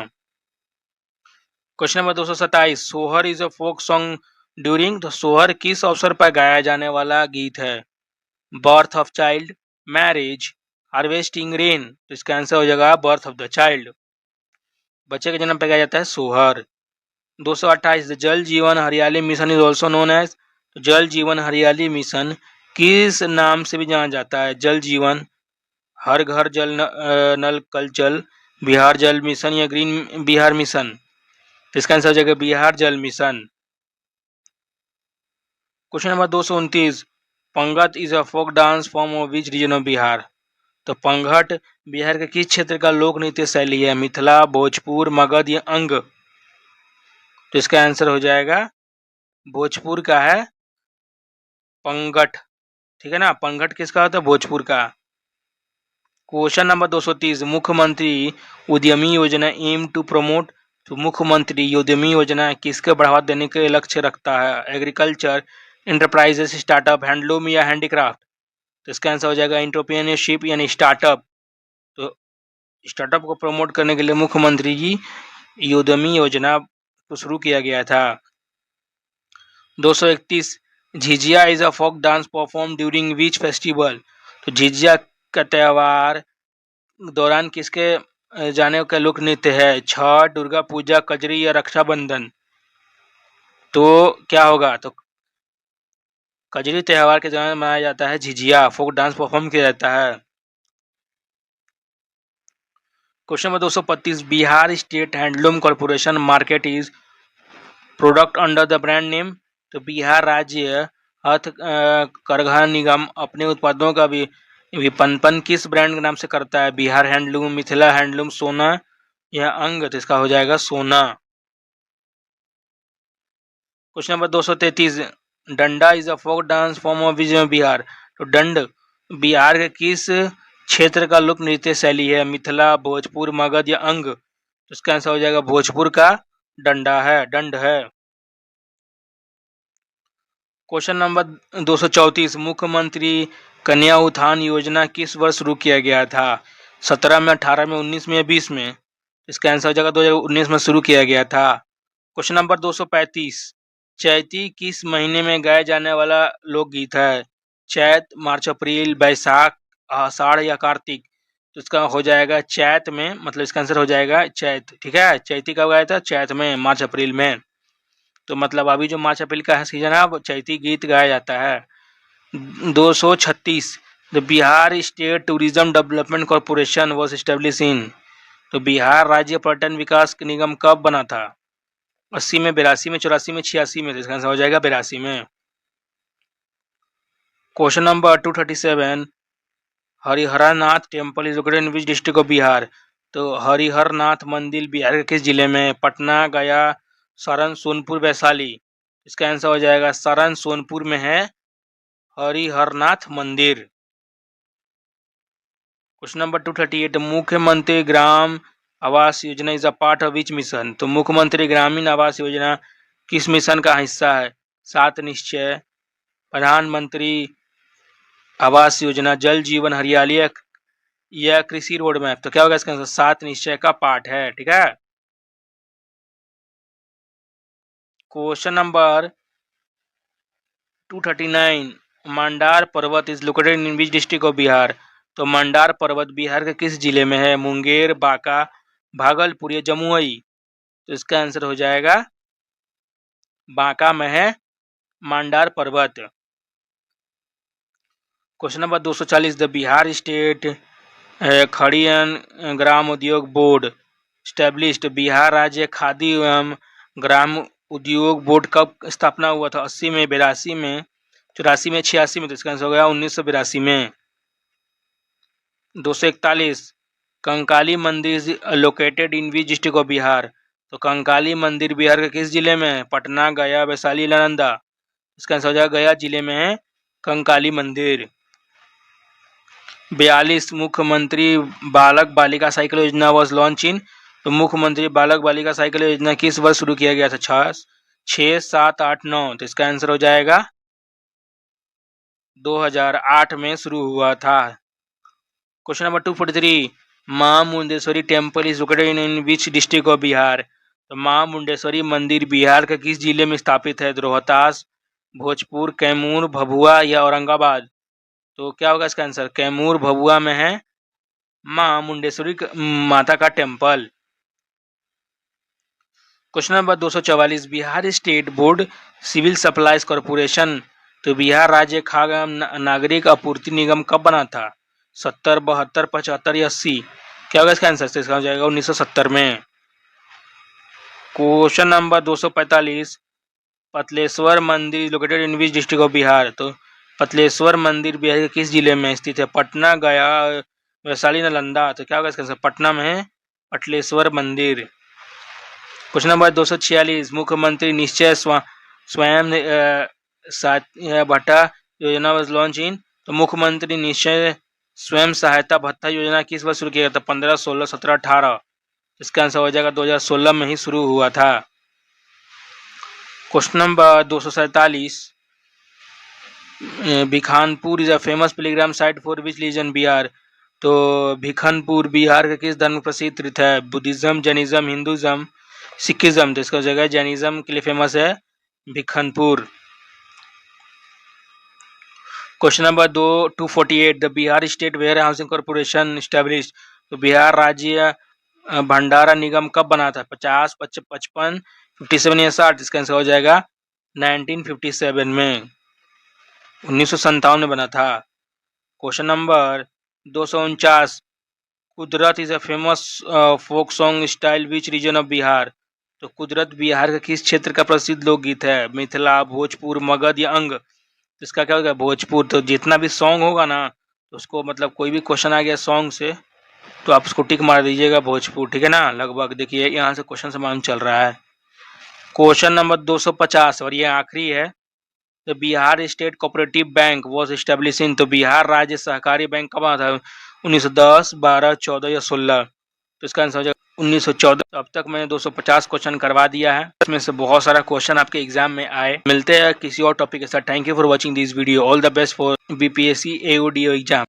Question number 227 Sohar is a folk song during. तो सोहर किस अवसर पर गाया जाने वाला गीत है? Birth of child, marriage, harvesting rain? तो इसका आंसर हो जाएगा बर्थ ऑफ द चाइल्ड, बच्चे के जन्म पर गाया जाता है सोहर। 228 Jal Jeevan Hariyali mission is also known as. तो जल जीवन हरियाली मिशन किस नाम से भी जाना जाता है? जल जीवन, हर घर जल नल कल जल, बिहार जल मिशन या ग्रीन बिहार मिशन? तो इसका आंसर हो जाएगा बिहार जल mission. Question number 229 Pangat is a folk dance form of which region of Bihar. तो पंगट बिहार के किस क्षेत्र का लोक नृत्य शैली है? मिथिला, भोजपुर, मगध या अंग? तो इसका आंसर हो जाएगा भोजपुर का है पंगट। ठीक है ना, पंगट किसका होता है? भोजपुर का। क्वेश्चन नंबर 230 मुख्यमंत्री उद्यमी योजना एम टू प्रमोट। तो मुख्यमंत्री उद्यमी योजना किसके बढ़ावा देने के लक्ष्य रखता है? एग्रीकल्चर, इंटरप्राइजेस, स्टार्टअप, हैंडलूम या हैंडीक्राफ्ट? तो इसका आंसर हो जाएगा एंटरप्रेन्योरशिप यानी स्टार्टअप। तो स्टार्टअप को प्रमोट करने के लिए मुख्यमंत्री जी उद्यमी योजना को शुरू किया गया था। 231 Jhijhiya is a folk dance perform during which festival. तो झिझिया का त्यौहार दौरान किसके जाने का लोक नृत्य है? छठ, दुर्गा पूजा, कजरी या रक्षाबंधन? तो क्या होगा? तो कजरी त्यौहार के दौरान मनाया जाता है झिझिया, फोक डांस परफॉर्म किया जाता है। Question number 225, Bihar state handloom corporation market is product under the brand name. तो बिहार राज्य हथ करघा निगम अपने उत्पादों का विपणन किस ब्रांड के नाम से करता है? बिहार हैंडलूम, मिथिला हैंडलूम, सोना या अंग? तो इसका हो जाएगा सोना। Question number 233, Danda is a folk dance form of Bihar. तो दंड बिहार के किस क्षेत्र का लोक नृत्य शैली है? मिथिला, भोजपुर, मगध या अंग? तो इसका आंसर हो जाएगा भोजपुर का डंडा है, दंड है। क्वेश्चन नंबर 234, मुख्यमंत्री कन्या उत्थान योजना किस वर्ष शुरू किया गया था? 17 में, 18 में, 19 में या 20 में? इसका आंसर हो जाएगा 2019 में शुरू किया गया था। क्वेश्चन नंबर 235, चैती किस महीने में गाया जाने वाला लोकगीत है? चैत, मार्च, अप्रैल, बैसाख, आषाढ़ या कार्तिक? तो इसका हो जाएगा चैत में, मतलब इसका आंसर हो जाएगा चैत। ठीक है, चैती कब गाया था? चैत में, मार्च अप्रैल में। तो मतलब अभी जो मार्च अप्रैल का सीजन है, चैती गीत गाया जाता है। 236, the Bihar state tourism development corporation was establish in. तो बिहार राज्य पर्यटन विकास निगम कब बना था? 80 में, 82 में, 84 में, 86 में? तो इसका आंसर हो जाएगा 82 में। Question number 237, Hariharnath temple is located in which district of Bihar? तो हरिहरनाथ मंदिर बिहार के किस जिले में? पटना, गया, सारण, सोनपुर, वैशाली? इसका आंसर हो जाएगा सारण, सोनपुर में है हरिहरनाथ मंदिर। क्वेश्चन नंबर 238, मुख्यमंत्री ग्राम Awas Yojana is a part of which mission? तो मुख्यमंत्री ग्रामीण आवास योजना किस मिशन का हिस्सा है? 7 निश्चय, प्रधानमंत्री आवास योजना, जल जीवन हरियाली या कृषि रोड मैप? तो क्या होगा इसका आंसर? 7 निश्चय का पार्ट है। ठीक है। क्वेश्चन नंबर 239, मंडार पर्वत is located in which district of Bihar? तो मंडार पर्वत बिहार के किस जिले में है? मुंगेर, बांका, भागलपुर या जमुई? तो इसका आंसर हो जाएगा बांका में है Mandar Parvat. Question number 240, the Bihar state Khadi Gram Udyog board established. Bihar राज्य खादी एवं ग्राम उद्योग बोर्ड कब स्थापना हुआ था? 80 में, 82 में, 84 में, 86 में? तो इसका आंसर हो गया 1982 में। 241, कंकाली मंदिर located in which district of Bihar? तो कंकाली मंदिर बिहार के किस जिले में है? पटना, गया, वैशाली, नालंदा? इसका आंसर हो जाएगा गया जिले में है कंकाली मंदिर। 42, मुख्यमंत्री बालक बालिका साइकिल योजना वॉज लॉन्च इन। तो मुख्यमंत्री बालक बालिका साइकिल योजना किस वर्ष शुरू किया गया था? 6, 7, 8, 9? तो इसका आंसर हो जाएगा 2008 में शुरू हुआ था। क्वेश्चन नंबर 243, मां Mundeshwari temple is located in which district of Bihar? तो मां मुंडेश्वरी मंदिर बिहार के किस जिले में स्थापित है? रोहतास, भोजपुर, कैमूर, भभुआ या औरंगाबाद? तो क्या होगा इसका आंसर? कैमूर, भभुआ में है मां मुंडेश्वरी माता का temple. Question number 244, Bihar state board civil supplies corporation तो बिहार राज्य खाद्य एवं नागरिक आपूर्ति निगम कब बना था? 70, 72, 75 या 80? क्या होगा इसका आंसर? इसका हो जाएगा 1970 में। क्वेश्चन नंबर 245, पतलेश्वर मंदिर located in which district of Bihar? तो पतलेश्वर मंदिर बिहार के किस जिले में स्थित है? पटना, गया, वैशाली, नालंदा? तो क्या होगा इसका आंसर? पटना में है पटलेश्वर मंदिर। क्वेश्चन नंबर 246, मुख्यमंत्री निश्चय स्वयं भत्ता योजना वॉज लॉन्च इन। तो मुख्यमंत्री निश्चय स्वयं सहायता भत्ता योजना किस वर्ष शुरू किया गया था? 15, 16, 17, 18? इसका आंसर हो जाएगा 2016 में ही शुरू हुआ था। Question number 247, Bhikhanpur is a famous pilgrim site for which religion Bihar? तो भिखनपुर बिहार के किस धर्म प्रसिद्ध तीर्थ है? Buddhism, jainism, hinduism, sikhism? तो इसका जगह जैनिज्म के लिए फेमस है Bhikhanpur. Question number 248, the Bihar state warehousing corporation establish. तो बिहार राज्य भंडारा निगम कब बना था? 50, 55, 57 या 60? इसका आंसर हो जाएगा 1957 में, 1957 में बना था। Question number 249, Kudrat is a famous folk song style which region of Bihar. तो कुदरत बिहार का किस क्षेत्र का प्रसिद्ध लोकगीत है? मिथिला, भोजपुर, मगध या अंग? तो इसका क्या होगा? भोजपुर। तो जितना भी सॉन्ग होगा ना, तो उसको मतलब कोई भी क्वेश्चन आ गया सॉन्ग से, तो आप उसको टिक मार दीजिएगा भोजपुर, ठीक है ना। लगभग देखिए यहाँ से क्वेश्चन समान चल रहा है। क्वेश्चन नंबर 250 और ये आखिरी है। तो Bihar state cooperative bank was establish in. तो बिहार राज्य सहकारी बैंक कब आया था? 1910, 12, 14 या 16? तो इसका आंसर हो जाएगा 1914। तो अब तक मैंने 250 क्वेश्चन करवा दिया है, इसमें से बहुत सारा क्वेश्चन आपके एग्जाम में आए। मिलते हैं किसी और टॉपिक के साथ। Thank you for watching this video. All the best for BPSC AODO exam.